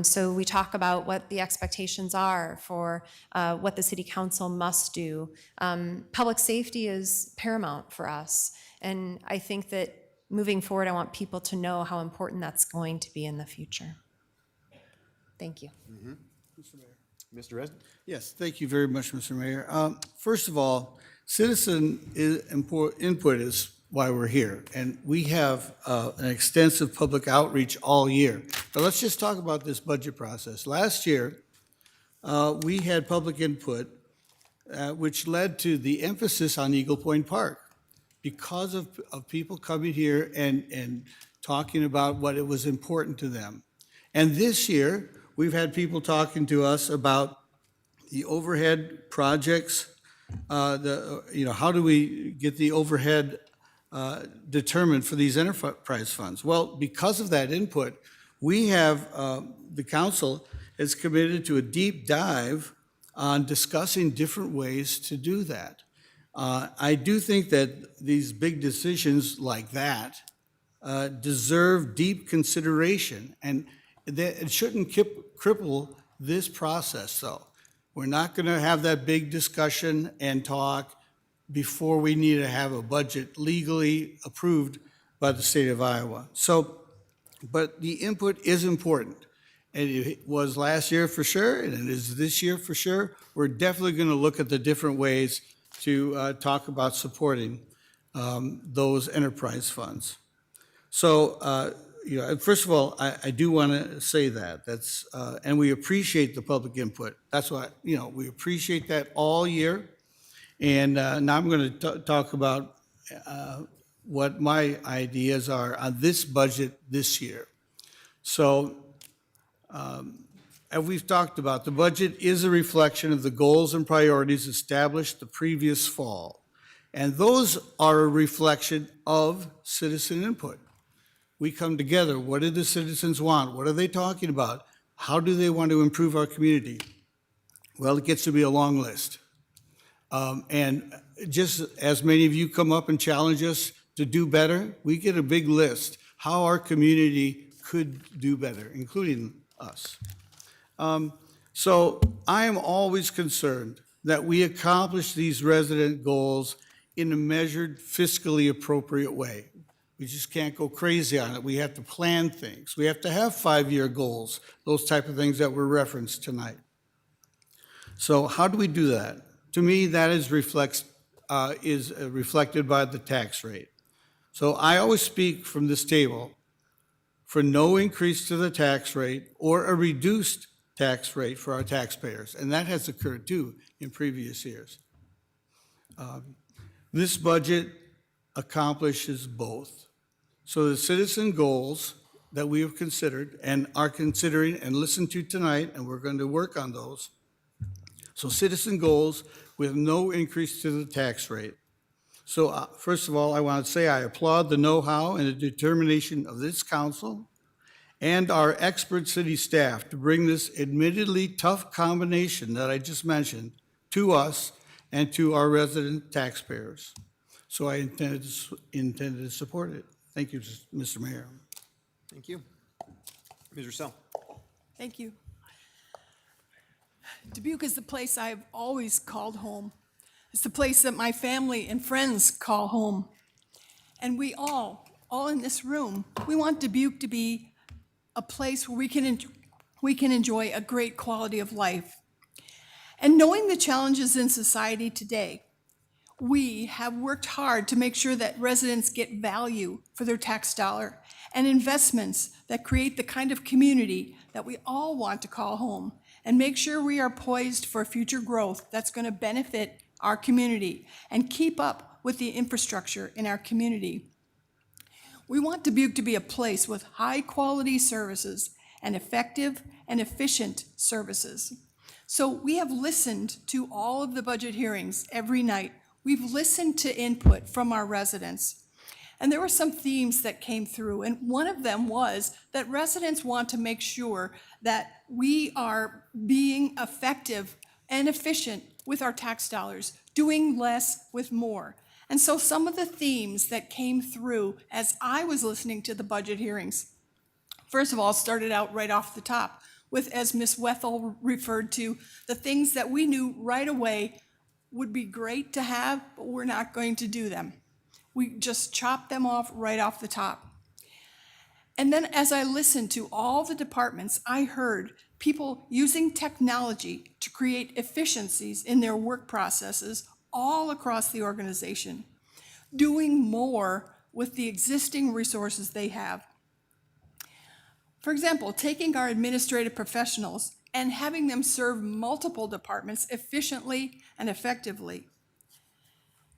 So we talk about what the expectations are for what the city council must do. Public safety is paramount for us. And I think that moving forward, I want people to know how important that's going to be in the future. Thank you. Mr. Resident? Yes, thank you very much, Mr. Mayor. First of all, citizen input is why we're here, and we have an extensive public outreach all year. But let's just talk about this budget process. Last year, we had public input, which led to the emphasis on Eagle Point Park because of people coming here and talking about what it was important to them. And this year, we've had people talking to us about the overhead projects, how do we get the overhead determined for these enterprise funds? Well, because of that input, we have, the council is committed to a deep dive on discussing different ways to do that. I do think that these big decisions like that deserve deep consideration, and that it shouldn't cripple this process, though. We're not going to have that big discussion and talk before we need to have a budget legally approved by the state of Iowa. So, but the input is important. And it was last year for sure, and it is this year for sure. We're definitely going to look at the different ways to talk about supporting those enterprise funds. So, first of all, I do want to say that. And we appreciate the public input. That's why, we appreciate that all year. And now I'm going to talk about what my ideas are on this budget this year. So, as we've talked about, the budget is a reflection of the goals and priorities established the previous fall. And those are a reflection of citizen input. We come together. What do the citizens want? What are they talking about? How do they want to improve our community? Well, it gets to be a long list. And just as many of you come up and challenge us to do better, we get a big list how our community could do better, including us. So I am always concerned that we accomplish these resident goals in a measured, fiscally appropriate way. We just can't go crazy on it. We have to plan things. We have to have 5-year goals, those type of things that were referenced tonight. So how do we do that? To me, that is reflected by the tax rate. So I always speak from this table for no increase to the tax rate or a reduced tax rate for our taxpayers, and that has occurred too in previous years. This budget accomplishes both. So the citizen goals that we have considered and are considering and listened to tonight, and we're going to work on those. So citizen goals with no increase to the tax rate. So first of all, I want to say I applaud the know-how and the determination of this council and our expert city staff to bring this admittedly tough combination that I just mentioned to us and to our resident taxpayers. So I intended to support it. Thank you, Mr. Mayor. Thank you. Ms. Russell. Thank you. Dubuque is the place I've always called home. It's the place that my family and friends call home. And we all in this room, we want Dubuque to be a place where we can enjoy a great quality of life. And knowing the challenges in society today, we have worked hard to make sure that residents get value for their tax dollar and investments that create the kind of community that we all want to call home, and make sure we are poised for future growth that's going to benefit our community and keep up with the infrastructure in our community. We want Dubuque to be a place with high-quality services and effective and efficient services. So we have listened to all of the budget hearings every night. We've listened to input from our residents. And there were some themes that came through, and one of them was that residents want to make sure that we are being effective and efficient with our tax dollars, doing less with more. And so some of the themes that came through as I was listening to the budget hearings, first of all, started out right off the top with, as Ms. Wethel referred to, the things that we knew right away would be great to have, but we're not going to do them. We just chopped them off right off the top. And then as I listened to all the departments, I heard people using technology to create efficiencies in their work processes all across the organization, doing more with the existing resources they have. For example, taking our administrative professionals and having them serve multiple departments efficiently and effectively.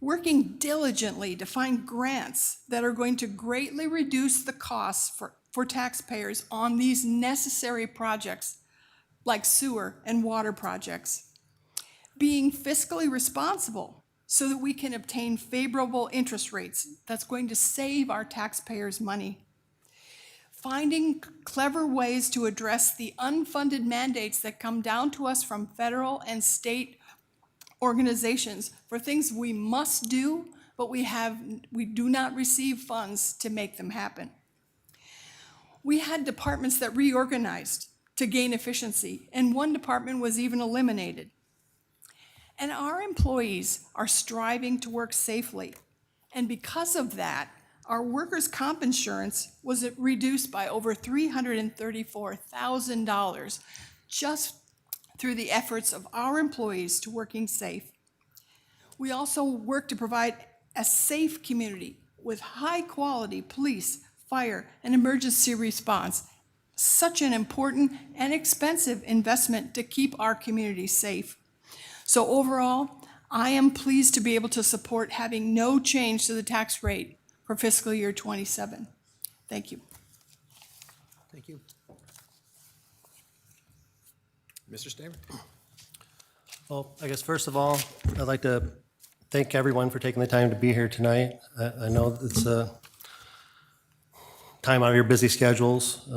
Working diligently to find grants that are going to greatly reduce the costs for taxpayers on these necessary projects like sewer and water projects. Being fiscally responsible so that we can obtain favorable interest rates that's going to save our taxpayers money. Finding clever ways to address the unfunded mandates that come down to us from federal and state organizations for things we must do, but we do not receive funds to make them happen. We had departments that reorganized to gain efficiency, and one department was even eliminated. And our employees are striving to work safely, and because of that, our workers' comp insurance was reduced by over $334,000 just through the efforts of our employees to working safe. We also work to provide a safe community with high-quality police, fire, and emergency response. Such an important and expensive investment to keep our community safe. So overall, I am pleased to be able to support having no change to the tax rate for fiscal year 27. Thank you. Thank you. Mr. Staver? Well, I guess first of all, I'd like to thank everyone for taking the time to be here tonight. I know it's a time out of your busy schedules.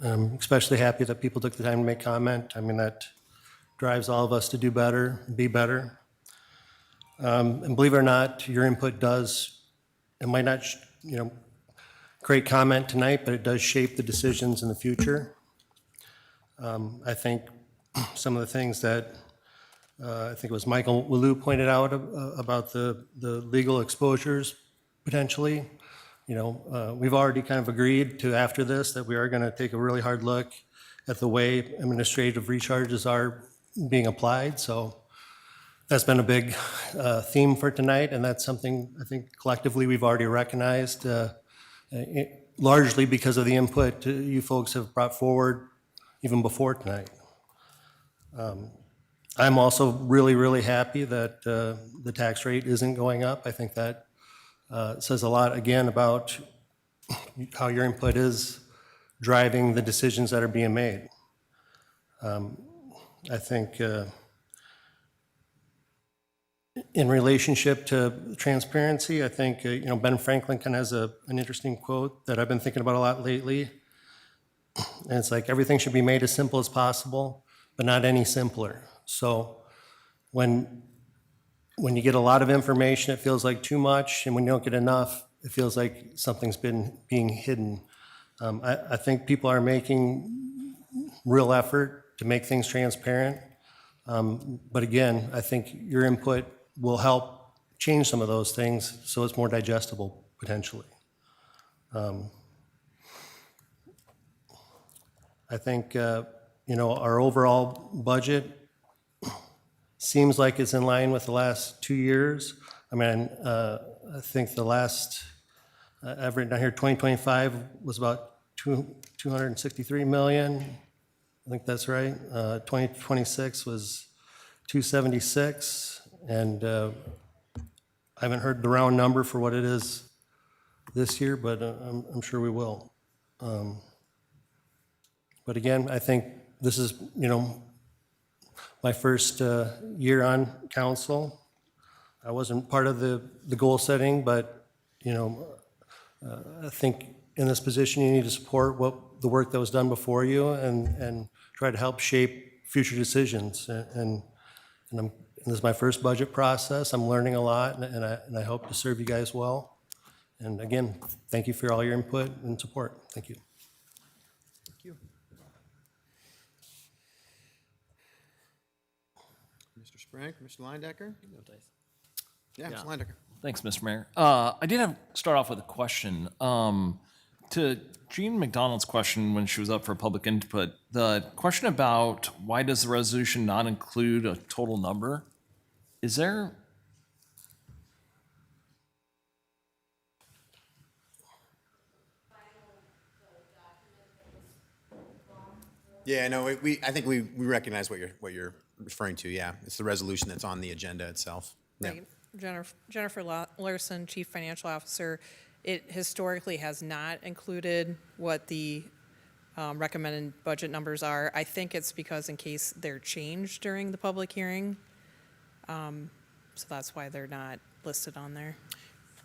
I'm especially happy that people took the time to make comment. I mean, that drives all of us to do better, be better. And believe it or not, your input does, it might not, create comment tonight, but it does shape the decisions in the future. I think some of the things that I think it was Michael Wallou pointed out about the legal exposures potentially. We've already kind of agreed to after this that we are going to take a really hard look at the way administrative recharges are being applied. So that's been a big theme for tonight, and that's something I think collectively we've already recognized, largely because of the input you folks have brought forward even before tonight. I'm also really, really happy that the tax rate isn't going up. I think that says a lot, again, about how your input is driving the decisions that are being made. I think in relationship to transparency, I think, Ben Franklin kind of has an interesting quote that I've been thinking about a lot lately. And it's like, everything should be made as simple as possible, but not any simpler. So when you get a lot of information, it feels like too much, and when you don't get enough, it feels like something's being hidden. I think people are making real effort to make things transparent. But again, I think your input will help change some of those things so it's more digestible, potentially. I think, our overall budget seems like it's in line with the last 2 years. I mean, I think the last, I've written down here, 2025 was about 263 million. I think that's right. 2026 was 276, and I haven't heard the round number for what it is this year, but I'm sure we will. But again, I think this is, my first year on council. I wasn't part of the goal setting, but, I think in this position, you need to support the work that was done before you and try to help shape future decisions. And this is my first budget process. I'm learning a lot, and I hope to serve you guys well. And again, thank you for all your input and support. Thank you. Thank you. Mr. Sprague, Mr. Leyendecker? Yeah, Mr. Leyendecker. Thanks, Mr. Mayor. I did start off with a question. To Jean McDonald's question when she was up for public input, the question about why does the resolution not include a total number? Is there... Yeah, no, I think we recognize what you're referring to, yeah. It's the resolution that's on the agenda itself. Yeah. Right. Jennifer Larson, Chief Financial Officer, it historically has not included what the recommended budget numbers are. I think it's because in case they're changed during the public hearing. So that's why they're not listed on there.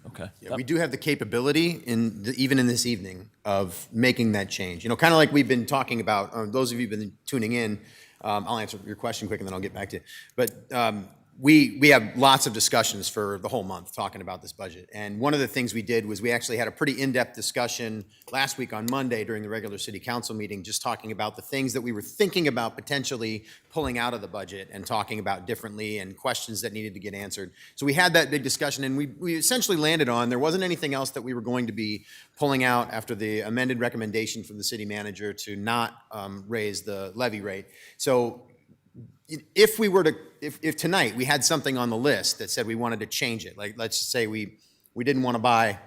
Okay. Yeah, we do have the capability, even in this evening, of making that change. Kind of like we've been talking about, those of you who've been tuning in, I'll answer your question quick and then I'll get back to you. But we have lots of discussions for the whole month talking about this budget. And one of the things we did was we actually had a pretty in-depth discussion last week on Monday during the regular city council meeting, just talking about the things that we were thinking about potentially pulling out of the budget and talking about differently and questions that needed to get answered. So we had that big discussion and we essentially landed on there wasn't anything else that we were going to be pulling out after the amended recommendation from the city manager to not raise the levy rate. So if we were to, if tonight we had something on the list that said we wanted to change it, like let's just say we didn't want to buy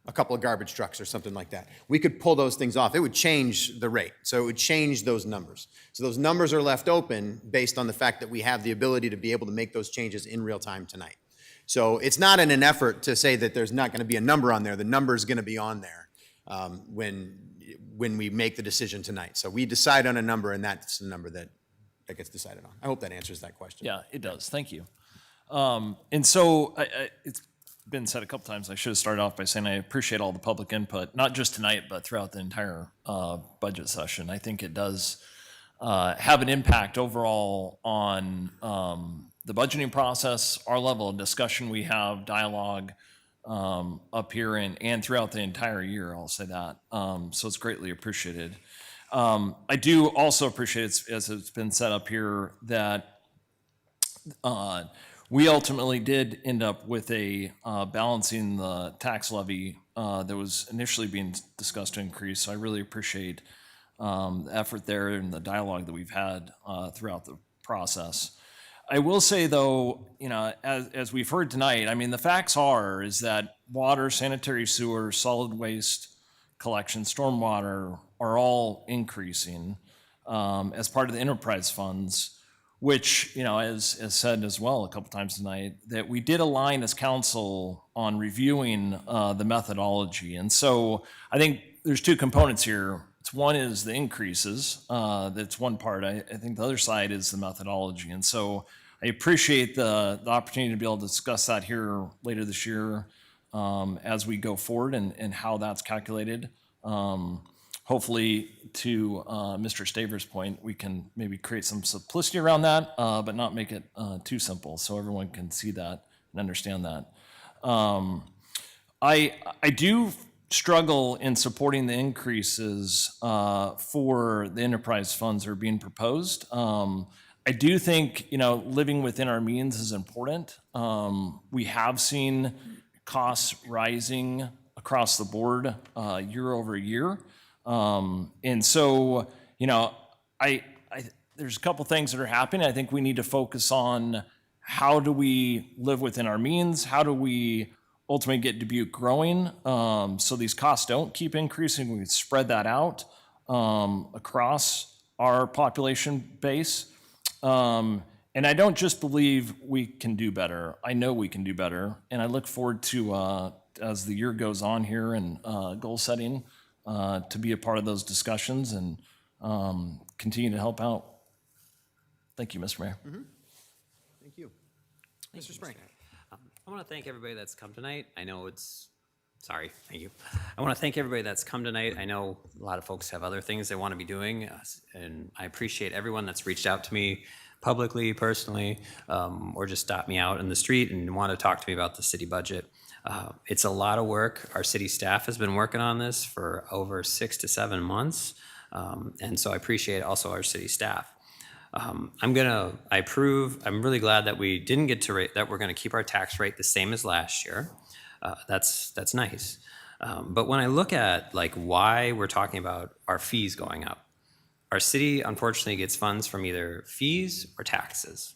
a couple of garbage trucks or something like that, we could pull those things off. It would change the rate. So it would change those numbers. So those numbers are left open based on the fact that we have the ability to be able to make those changes in real time tonight. So it's not in an effort to say that there's not going to be a number on there. The number is going to be on there when we make the decision tonight. So we decide on a number, and that's the number that gets decided on. I hope that answers that question. Yeah, it does. Thank you. And so it's been said a couple times, I should have started off by saying I appreciate all the public input, not just tonight, but throughout the entire budget session. I think it does have an impact overall on the budgeting process, our level of discussion we have, dialogue up here and throughout the entire year, I'll say that. So it's greatly appreciated. I do also appreciate, as it's been set up here, that we ultimately did end up with a balancing the tax levy that was initially being discussed to increase. So I really appreciate the effort there and the dialogue that we've had throughout the process. I will say, though, as we've heard tonight, I mean, the facts is that water, sanitary sewer, solid waste collection, stormwater are all increasing as part of the enterprise funds, which, as said as well a couple times tonight, that we did align as council on reviewing the methodology. And so I think there's two components here. One is the increases. That's one part. I think the other side is the methodology. And so I appreciate the opportunity to be able to discuss that here later this year as we go forward and how that's calculated. Hopefully, to Mr. Staver's point, we can maybe create some simplicity around that, but not make it too simple so everyone can see that and understand that. I do struggle in supporting the increases for the enterprise funds that are being proposed. I do think, living within our means is important. We have seen costs rising across the board year over year. And so, there's a couple things that are happening. I think we need to focus on how do we live within our means? How do we ultimately get Dubuque growing so these costs don't keep increasing? We can spread that out across our population base. And I don't just believe we can do better. I know we can do better. And I look forward to as the year goes on here and goal setting to be a part of those discussions and continue to help out. Thank you, Mr. Mayor. Thank you. Mr. Spring. I want to thank everybody that's come tonight. I know thank you. I want to thank everybody that's come tonight. I know a lot of folks have other things they want to be doing, and I appreciate everyone that's reached out to me publicly, personally, or just stopped me out in the street and want to talk to me about the city budget. It's a lot of work. Our city staff has been working on this for over 6 to 7 months, and so I appreciate also our city staff. I'm really glad that we didn't get to rate, that we're gonna keep our tax rate the same as last year. That's nice. But when I look at like why we're talking about our fees going up, our city unfortunately gets funds from either fees or taxes.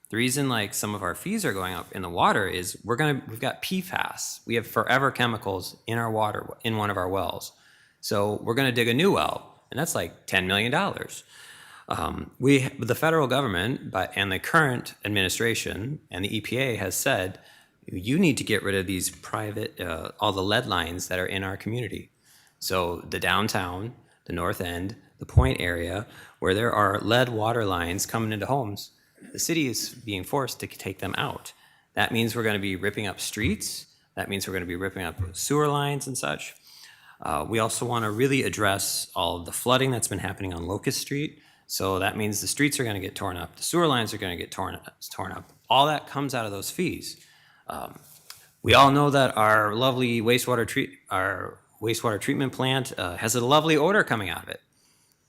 The reason like some of our fees are going up in the water is we've got PFAS. We have forever chemicals in our water, in one of our wells. So we're gonna dig a new well, and that's like $10 million. The federal government and the current administration and the EPA has said, you need to get rid of these private, all the lead lines that are in our community. So the downtown, the north end, the Point area, where there are lead water lines coming into homes, the city is being forced to take them out. That means we're gonna be ripping up streets. That means we're gonna be ripping up sewer lines and such. We also wanna really address all of the flooding that's been happening on Locust Street. So that means the streets are gonna get torn up, the sewer lines are gonna get torn up. All that comes out of those fees. We all know that our lovely wastewater treatment plant has a lovely odor coming out of it.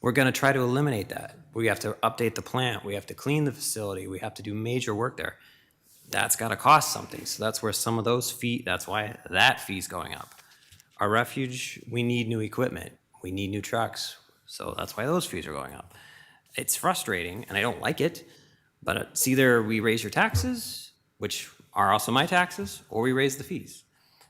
We're gonna try to eliminate that. We have to update the plant, we have to clean the facility, we have to do major work there. That's gotta cost something, so that's where some of those that's why that fee's going up. Our refuge, we need new equipment, we need new trucks, so that's why those fees are going up. It's frustrating, and I don't like it, but it's either we raise your taxes, which are also my taxes, or we raise the fees.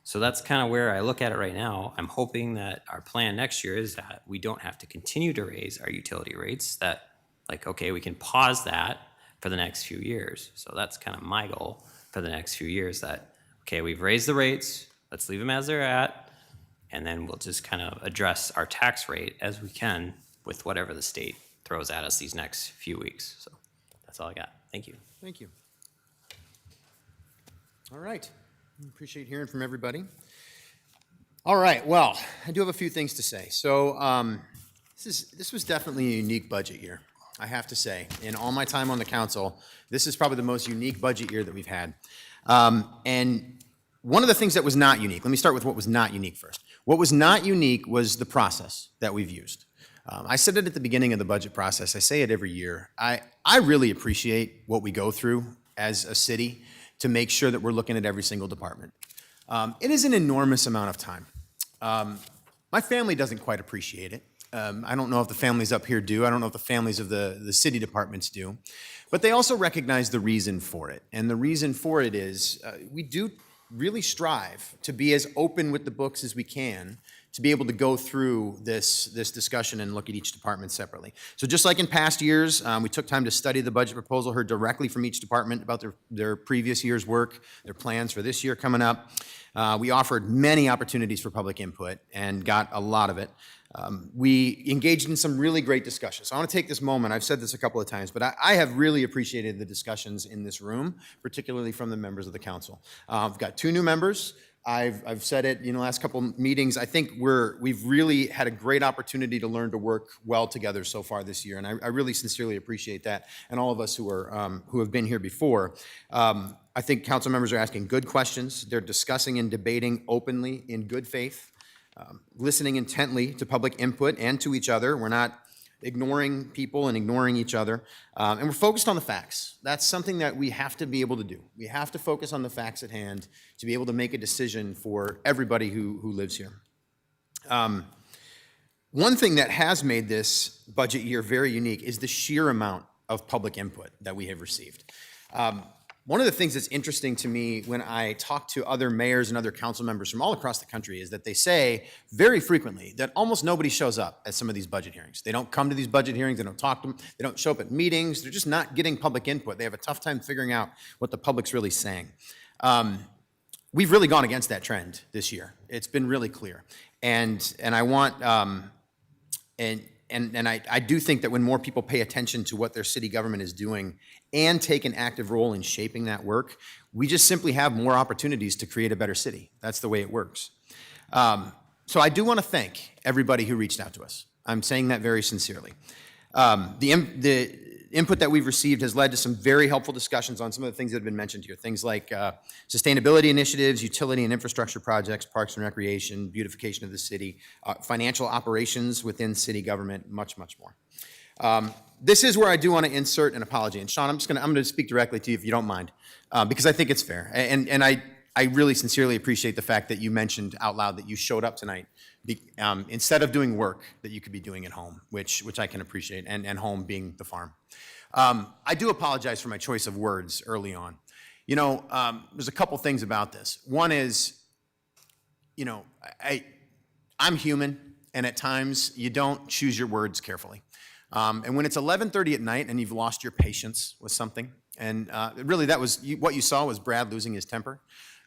So that's kind of where I look at it right now. I'm hoping that our plan next year is that we don't have to continue to raise our utility rates, that like, okay, we can pause that for the next few years. So that's kind of my goal for the next few years, that, okay, we've raised the rates, let's leave them as they're at, and then we'll just kind of address our tax rate as we can with whatever the state throws at us these next few weeks. So that's all I got. Thank you. Thank you. All right. Appreciate hearing from everybody. All right. Well, I do have a few things to say. So this was definitely a unique budget year, I have to say. In all my time on the council, this is probably the most unique budget year that we've had. And one of the things that was not unique, let me start with what was not unique first. What was not unique was the process that we've used. I said it at the beginning of the budget process. I say it every year. I really appreciate what we go through as a city to make sure that we're looking at every single department. It is an enormous amount of time. My family doesn't quite appreciate it. I don't know if the families up here do. I don't know if the families of the city departments do. But they also recognize the reason for it. And the reason for it is we do really strive to be as open with the books as we can to be able to go through this discussion and look at each department separately. So just like in past years, we took time to study the budget proposal, heard directly from each department about their previous year's work, their plans for this year coming up. We offered many opportunities for public input and got a lot of it. We engaged in some really great discussions. So I want to take this moment, I've said this a couple of times, but I have really appreciated the discussions in this room, particularly from the members of the council. I've got 2 new members. I've said it, last couple meetings. I think we've really had a great opportunity to learn to work well together so far this year, and I really sincerely appreciate that. And all of us who have been here before, I think council members are asking good questions. They're discussing and debating openly in good faith, listening intently to public input and to each other. We're not ignoring people and ignoring each other. And we're focused on the facts. That's something that we have to be able to do. We have to focus on the facts at hand to be able to make a decision for everybody who lives here. One thing that has made this budget year very unique is the sheer amount of public input that we have received. One of the things that's interesting to me when I talk to other mayors and other council members from all across the country is that they say very frequently that almost nobody shows up at some of these budget hearings. They don't come to these budget hearings, they don't talk to them, they don't show up at meetings, they're just not getting public input. They have a tough time figuring out what the public's really saying. we've really gone against that trend this year. It's been really clear. And I want, I do think that when more people pay attention to what their city government is doing and take an active role in shaping that work, we just simply have more opportunities to create a better city. That's the way it works. So I do want to thank everybody who reached out to us. I'm saying that very sincerely. The input that we've received has led to some very helpful discussions on some of the things that have been mentioned here. Things like sustainability initiatives, utility and infrastructure projects, parks and recreation, beautification of the city, financial operations within city government, much, much more. This is where I do want to insert an apology. And Sean, I'm going to speak directly to you if you don't mind, because I think it's fair. And I really sincerely appreciate the fact that you mentioned out loud that you showed up tonight instead of doing work that you could be doing at home, which I can appreciate, and home being the farm. I do apologize for my choice of words early on. You know, there's a couple things about this. One is, you know, I'm human, and at times you don't choose your words carefully. And when it's 11:30 at night and you've lost your patience with something, and really that was, what you saw was Brad losing his temper,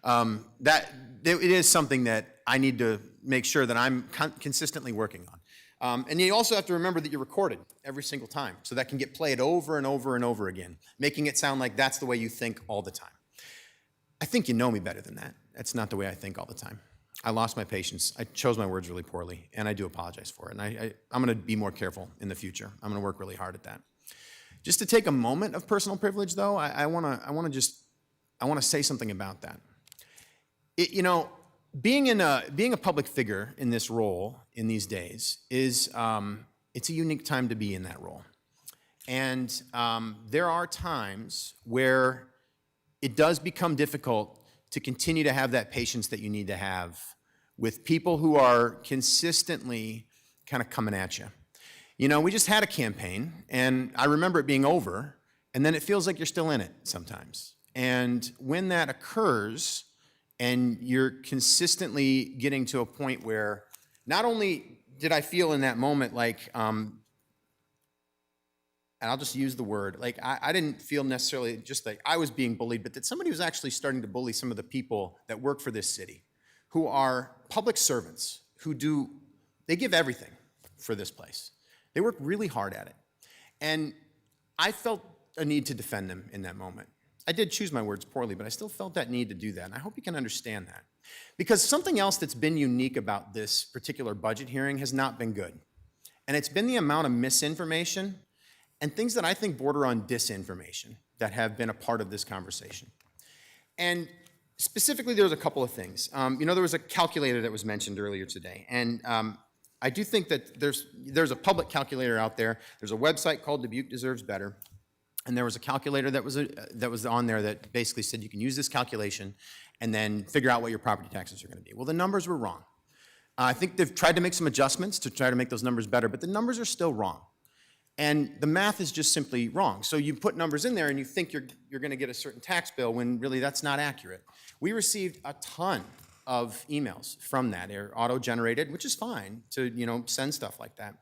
it is something that I need to make sure that I'm consistently working on. And you also have to remember that you're recorded every single time, so that can get played over and over and over again, making it sound like that's the way you think all the time. I think you know me better than that. That's not the way I think all the time. I lost my patience. I chose my words really poorly, and I do apologize for it. And I'm going to be more careful in the future. I'm going to work really hard at that. Just to take a moment of personal privilege, though, I want to say something about that. You know, being a public figure in this role in these days is it's a unique time to be in that role. And there are times where it does become difficult to continue to have that patience that you need to have with people who are consistently kind of coming at you. You know, we just had a campaign, and I remember it being over, and then it feels like you're still in it sometimes. And when that occurs, and you're consistently getting to a point where not only did I feel in that moment like, and I'll just use the word, like I didn't feel necessarily just like I was being bullied, but that somebody was actually starting to bully some of the people that work for this city, who are public servants, they give everything for this place. They work really hard at it. And I felt a need to defend them in that moment. I did choose my words poorly, but I still felt that need to do that, and I hope you can understand that. Because something else that's been unique about this particular budget hearing has not been good. And it's been the amount of misinformation and things that I think border on disinformation that have been a part of this conversation. And specifically, there's a couple of things. You know, there was a calculator that was mentioned earlier today, and I do think that there's a public calculator out there. There's a website called Dubuque Deserves Better. And there was a calculator that was on there that basically said you can use this calculation and then figure out what your property taxes are going to be. Well, the numbers were wrong. I think they've tried to make some adjustments to try to make those numbers better, but the numbers are still wrong. And the math is just simply wrong. So you put numbers in there and you think you're going to get a certain tax bill when really that's not accurate. We received a ton of emails from that. They're auto-generated, which is fine to, you know, send stuff like that.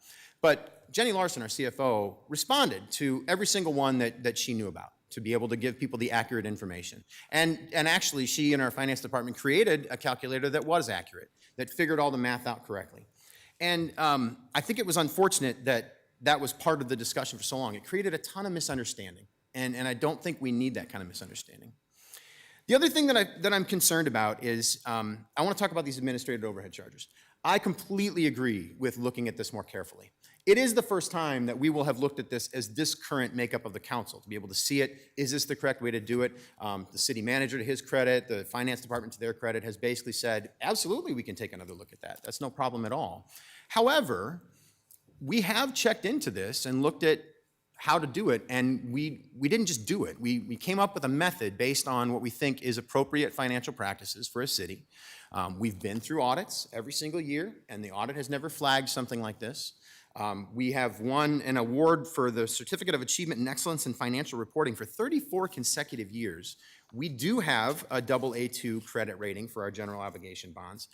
But Jenny Larson, our CFO, responded to every single one that she knew about to be able to give people the accurate information. And actually, she and our finance department created a calculator that was accurate, that figured all the math out correctly. And I think it was unfortunate that was part of the discussion for so long. It created a ton of misunderstanding, and I don't think we need that kind of misunderstanding. The other thing that I'm concerned about is I want to talk about these administrative overhead charges. I completely agree with looking at this more carefully. It is the first time that we will have looked at this as this current makeup of the council, to be able to see it. Is this the correct way to do it? The city manager, to his credit, the finance department, to their credit, has basically said, absolutely, we can take another look at that. That's no problem at all. However, we have checked into this and looked at how to do it, and we didn't just do it. We came up with a method based on what we think is appropriate financial practices for a city. We've been through audits every single year, and the audit has never flagged something like this. We have won an award for the Certificate of Achievement and Excellence in Financial Reporting for 34 consecutive years. We do have a AA2 credit rating for our general obligation bonds.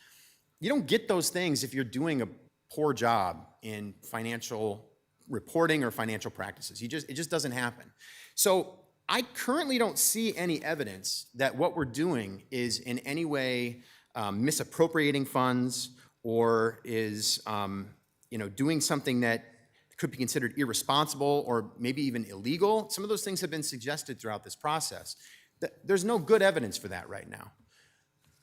You don't get those things if you're doing a poor job in financial reporting or financial practices. It just doesn't happen. So I currently don't see any evidence that what we're doing is in any way misappropriating funds or is doing something that could be considered irresponsible or maybe even illegal. Some of those things have been suggested throughout this process. There's no good evidence for that right now.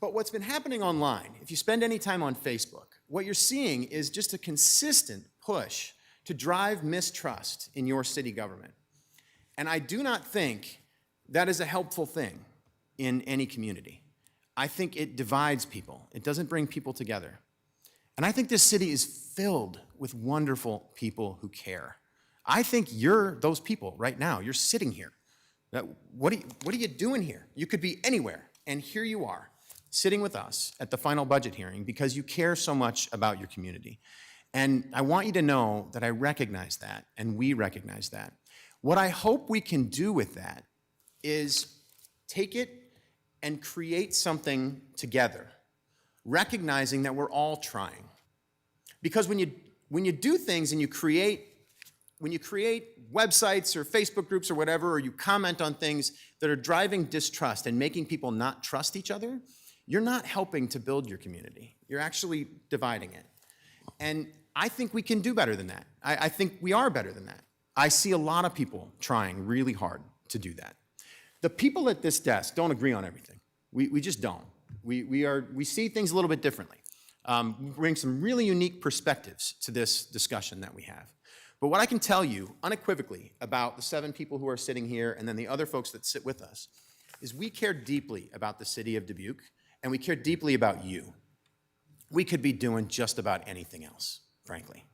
But what's been happening online, if you spend any time on Facebook, what you're seeing is just a consistent push to drive mistrust in your city government. And I do not think that is a helpful thing in any community. I think it divides people. It doesn't bring people together. And I think this city is filled with wonderful people who care. I think you're those people right now. You're sitting here. What are you doing here? You could be anywhere, and here you are, sitting with us at the final budget hearing because you care so much about your community. And I want you to know that I recognize that, and we recognize that. What I hope we can do with that is take it and create something together, recognizing that we're all trying. Because when you do things and when you create websites or Facebook groups or whatever, or you comment on things that are driving distrust and making people not trust each other, you're not helping to build your community. You're actually dividing it. And I think we can do better than that. I think we are better than that. I see a lot of people trying really hard to do that. The people at this desk don't agree on everything. We just don't. We see things a little bit differently. We bring some really unique perspectives to this discussion that we have. But what I can tell you unequivocally about the 7 people who are sitting here and then the other folks that sit with us is we care deeply about the city of Dubuque, and we care deeply about you. We could be doing just about anything else, frankly.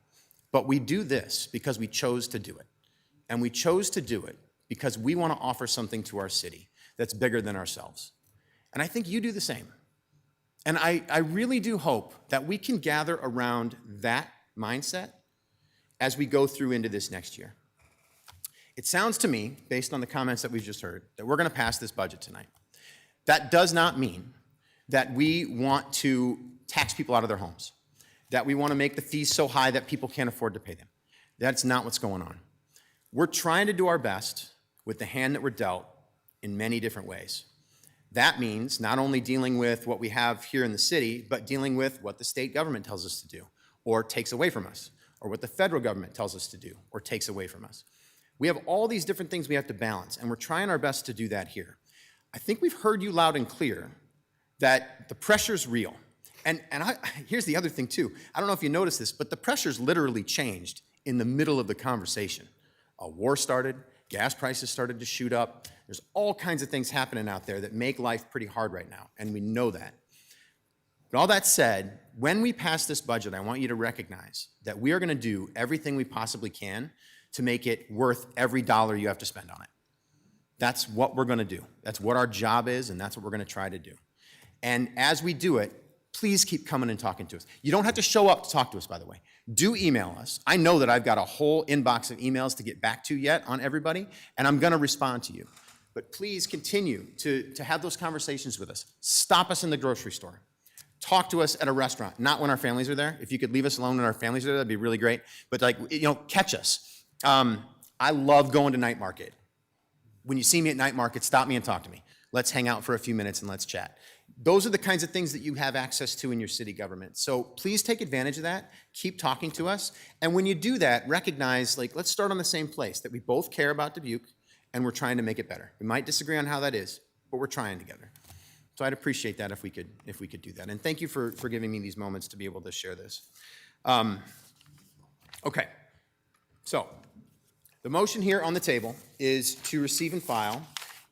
But we do this because we chose to do it. And we chose to do it because we want to offer something to our city that's bigger than ourselves. And I think you do the same. And I really do hope that we can gather around that mindset as we go through into this next year. It sounds to me, based on the comments that we've just heard, that we're going to pass this budget tonight. That does not mean that we want to tax people out of their homes, that we want to make the fees so high that people can't afford to pay them. That's not what's going on. We're trying to do our best with the hand that we're dealt in many different ways. That means not only dealing with what we have here in the city, but dealing with what the state government tells us to do or takes away from us, or what the federal government tells us to do or takes away from us. We have all these different things we have to balance, and we're trying our best to do that here. I think we've heard you loud and clear that the pressure's real. And here's the other thing too. I don't know if you noticed this, but the pressure's literally changed in the middle of the conversation. A war started, gas prices started to shoot up. There's all kinds of things happening out there that make life pretty hard right now, and we know that. But all that said, when we pass this budget, I want you to recognize that we are going to do everything we possibly can to make it worth every dollar you have to spend on it. That's what we're going to do. That's what our job is, and that's what we're going to try to do. And as we do it, please keep coming and talking to us. You don't have to show up to talk to us, by the way. Do email us. I know that I've got a whole inbox of emails to get back to yet on everybody, and I'm going to respond to you. But please continue to have those conversations with us. Stop us in the grocery store. Talk to us at a restaurant, not when our families are there. If you could leave us alone when our families are there, that'd be really great. But catch us. I love going to night market. When you see me at night market, stop me and talk to me. Let's hang out for a few minutes and let's chat. Those are the kinds of things that you have access to in your city government. So please take advantage of that. Keep talking to us. And when you do that, recognize, let's start on the same place, that we both care about Dubuque and we're trying to make it better. We might disagree on how that is, but we're trying together. So I'd appreciate that if we could do that. And thank you for giving me these moments to be able to share this. Okay. So the motion here on the table is to receive and file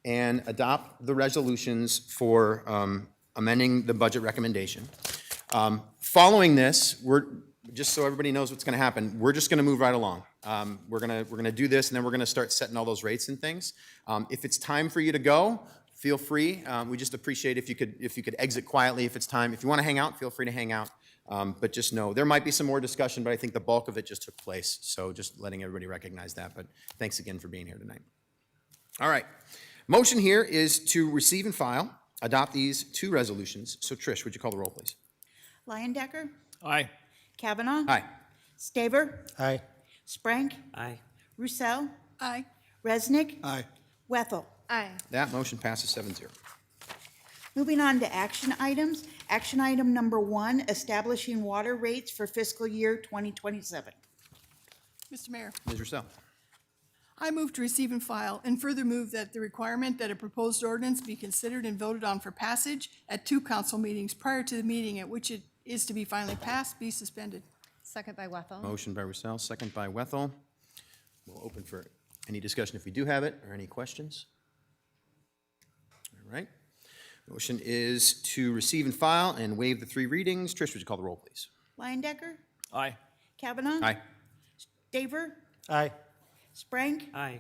and adopt the resolutions for amending the budget recommendation. Following this, just so everybody knows what's going to happen, we're just going to move right along. We're going to do this, and then we're going to start setting all those rates and things. If it's time for you to go, feel free. We just appreciate if you could exit quietly if it's time. If you want to hang out, feel free to hang out. But just know there might be some more discussion, but I think the bulk of it just took place. So just letting everybody recognize that. But thanks again for being here tonight. All right. Motion here is to receive and file, adopt these 2 resolutions. So Trish, would you call the roll, please? Leyendecker. Aye. Kavanaugh. Aye. Staver. Aye. Sprank. Aye. Roussel. Aye. Resnick. Aye. Wethel. Aye. That motion passes 7-0. Moving on to action items. Action item number 1, establishing water rates for fiscal year 2027. Mr. Mayor, Ms. Russell. I move to receive and file, and further move that the requirement that a proposed ordinance be considered and voted on for passage at 2 council meetings prior to the meeting at which it is to be finally passed be suspended. Second by Wethel. Motion by Russell, second by Wethel. We'll open for any discussion if we do have it, or any questions. All right. Motion is to receive and file and waive the 3 readings. Trish, would you call the roll, please? Leyendecker, Aye. Kavanaugh. Aye. Staver, Aye. Sprank, Aye.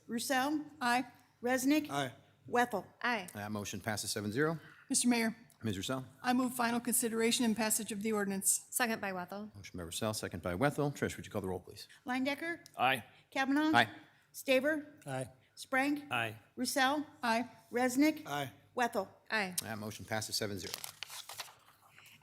Roussel, Aye. Resnick. Aye. Wethel. Aye. That motion passes 7-0. Mr. Mayor, Ms. Russell. I move final consideration and passage of the ordinance. Second by Wethel. Motion by Russell, second by Wethel. Trish, would you call the roll, please? Leyendecker, Aye. Kavanaugh. Aye. Staver, Aye. Sprank, Aye. Roussel, Aye. Resnick. Aye. Wethel. Aye. That motion passes 7-0.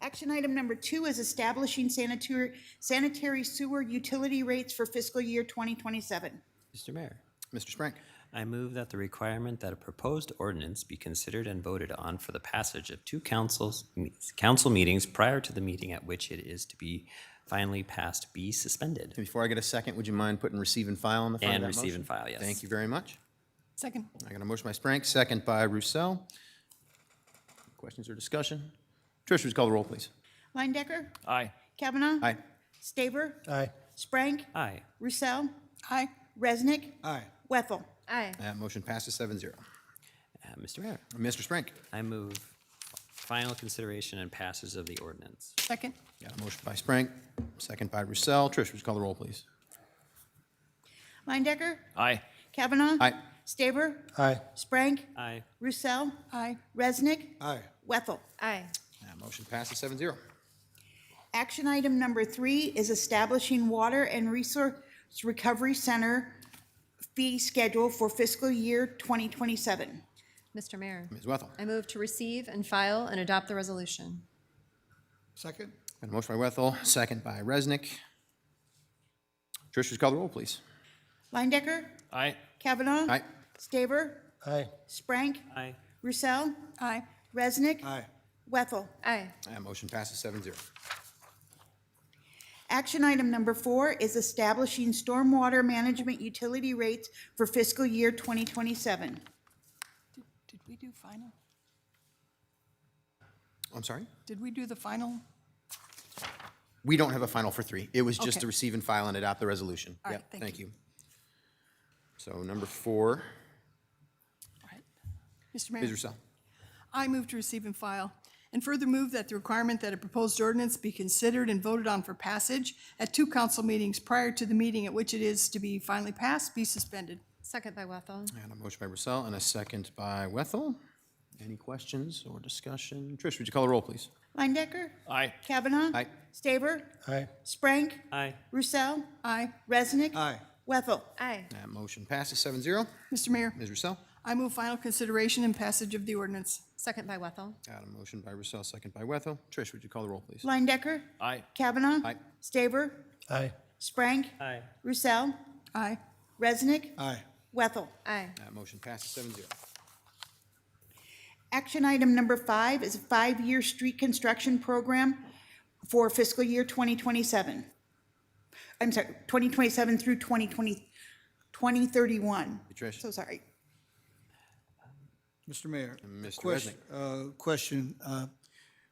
Action item number 2 is establishing sanitary sewer utility rates for fiscal year 2027. Mr. Mayor, Mr. Sprank. I move that the requirement that a proposed ordinance be considered and voted on for the passage of 2 council meetings prior to the meeting at which it is to be finally passed be suspended. Before I get a second, would you mind putting receive and file on the front of And that receive motion? and file, yes. Thank you very much. Second. I got a motion by Sprank, second by Roussel. Questions or discussion? Trish, would you call the roll, please? Leyendecker, Aye. Kavanaugh. Aye. Staver, Aye. Sprank, Aye. Roussel, Aye. Resnick. Aye. Wethel. Aye. That motion passes 7-0. Mr. Mayor, Mr. Sprank. I move final consideration and passage of the ordinance. Second. Got a motion by Sprank, second by Roussel. Trish, would you call the roll, please? Leyendecker, Aye. Kavanaugh. Aye. Staver, Aye. Sprank, Aye. Roussel, Aye. Resnick. Aye. Wethel. Aye. That motion passes 7-0. Action item number 3 is establishing water and resource recovery center fee schedule for fiscal year 2027. Mr. Mayor, Ms. Wethel. I move to receive and file and adopt the resolution. Second? Got a motion by Wethel, second by Resnick. Trish, would you call the roll, please? Leyendecker, Aye. Kavanaugh. Aye. Staver, Aye. Sprank, Aye. Roussel, Aye. Resnick. Aye. Wethel. Aye. That motion passes 7-0. Action item number 4 is establishing stormwater management utility rates for fiscal year 2027. Did we do final? I'm sorry? Did we do the final? We don't have a final for 3. It was just Okay. to receive and file and adopt the resolution. All right, Yep, thank you. So number 4, All right. Mr. Ms. Mayor, Roussel. I move to receive and file, and further move that the requirement that a proposed ordinance be considered and voted on for passage at 2 council meetings prior to the meeting at which it is to be finally passed be suspended. Second by Wethel. And a motion by Roussel and a second by Wethel. Any questions or discussion? Trish, would you call the roll, please? Leyendecker, Aye. Kavanaugh. Aye. Staver, Aye. Sprank, Aye. Roussel, Aye. Resnick. Aye. Wethel. Aye. That motion passes 7-0. Mr. Mayor, Ms. Roussel. I move final consideration and passage of the ordinance. Second by Wethel. Got a motion by Roussel, second by Wethel. Trish, would you call the roll, please? Leyendecker, Aye. Kavanaugh. Aye. Staver, Aye. Sprank, Aye. Roussel, Aye. Resnick. Aye. Wethel. Aye. That motion passes 7-0. Action item number 5 is a 5-year street construction program for fiscal year 2027. I'm sorry, 2027 through 2031. Trish. So sorry. Mr. Mayor. Mr. Question.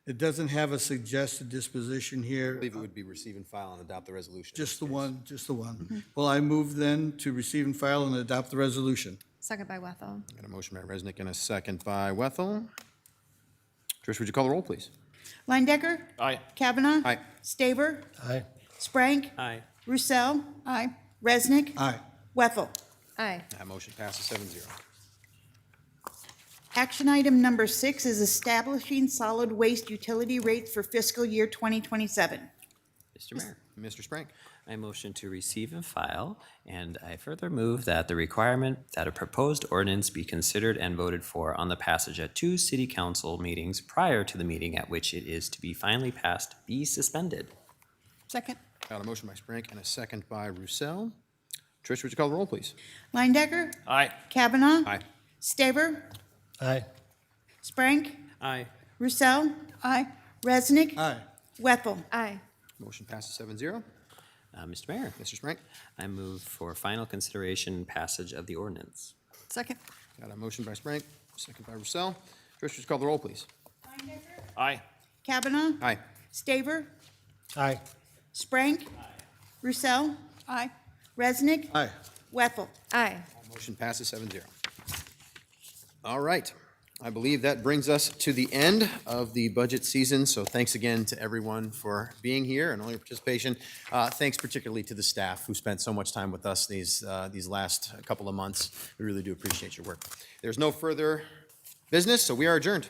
It doesn't have a suggested disposition I here. believe it would be receive and file and adopt the resolution. Just the one, just the one. Well, I move then to receive and file and adopt the resolution. Second by Wethel. Got a motion by Resnick and a second by Wethel. Trish, would you call the roll, please? Leyendecker, Aye. Kavanaugh. Aye. Staver, Aye. Sprank, Aye. Roussel, Aye. Resnick. Aye. Wethel. Aye. That motion passes 7-0. Action item number 6 is establishing solid waste utility rates for fiscal year 2027. Mr. Mayor, Mr. Sprank. I motion to receive and file, and I further move that the requirement that a proposed ordinance be considered and voted for on the passage at 2 city council meetings prior to the meeting at which it is to be finally passed be suspended. Second. Got a motion by Sprank and a second by Roussel. Trish, would you call the roll, please? Lindecker, Aye. Kavanaugh. Aye. Staver, Aye. Sprank, Aye. Roussel. Aye. Resnick. Aye. Wethel. Aye. Motion passes 7-0. Mr. Mayor, Mr. Sprank? I move for final consideration and passage of the ordinance. Second. Got a motion by Sprank, second by Roussel. Trish, would you call the roll, please? Aye. Kavanaugh. Aye. Staver, Aye. Sprank. Roussel. Aye. Resnick. Aye. Wethel. Aye. Motion passes 7-0. All right. I believe that brings us to the end of the budget season, so thanks again to everyone for being here and all your participation. Thanks particularly to the staff who spent so much time with us these last couple of months. We really do appreciate your work. There's no further business, so we are adjourned.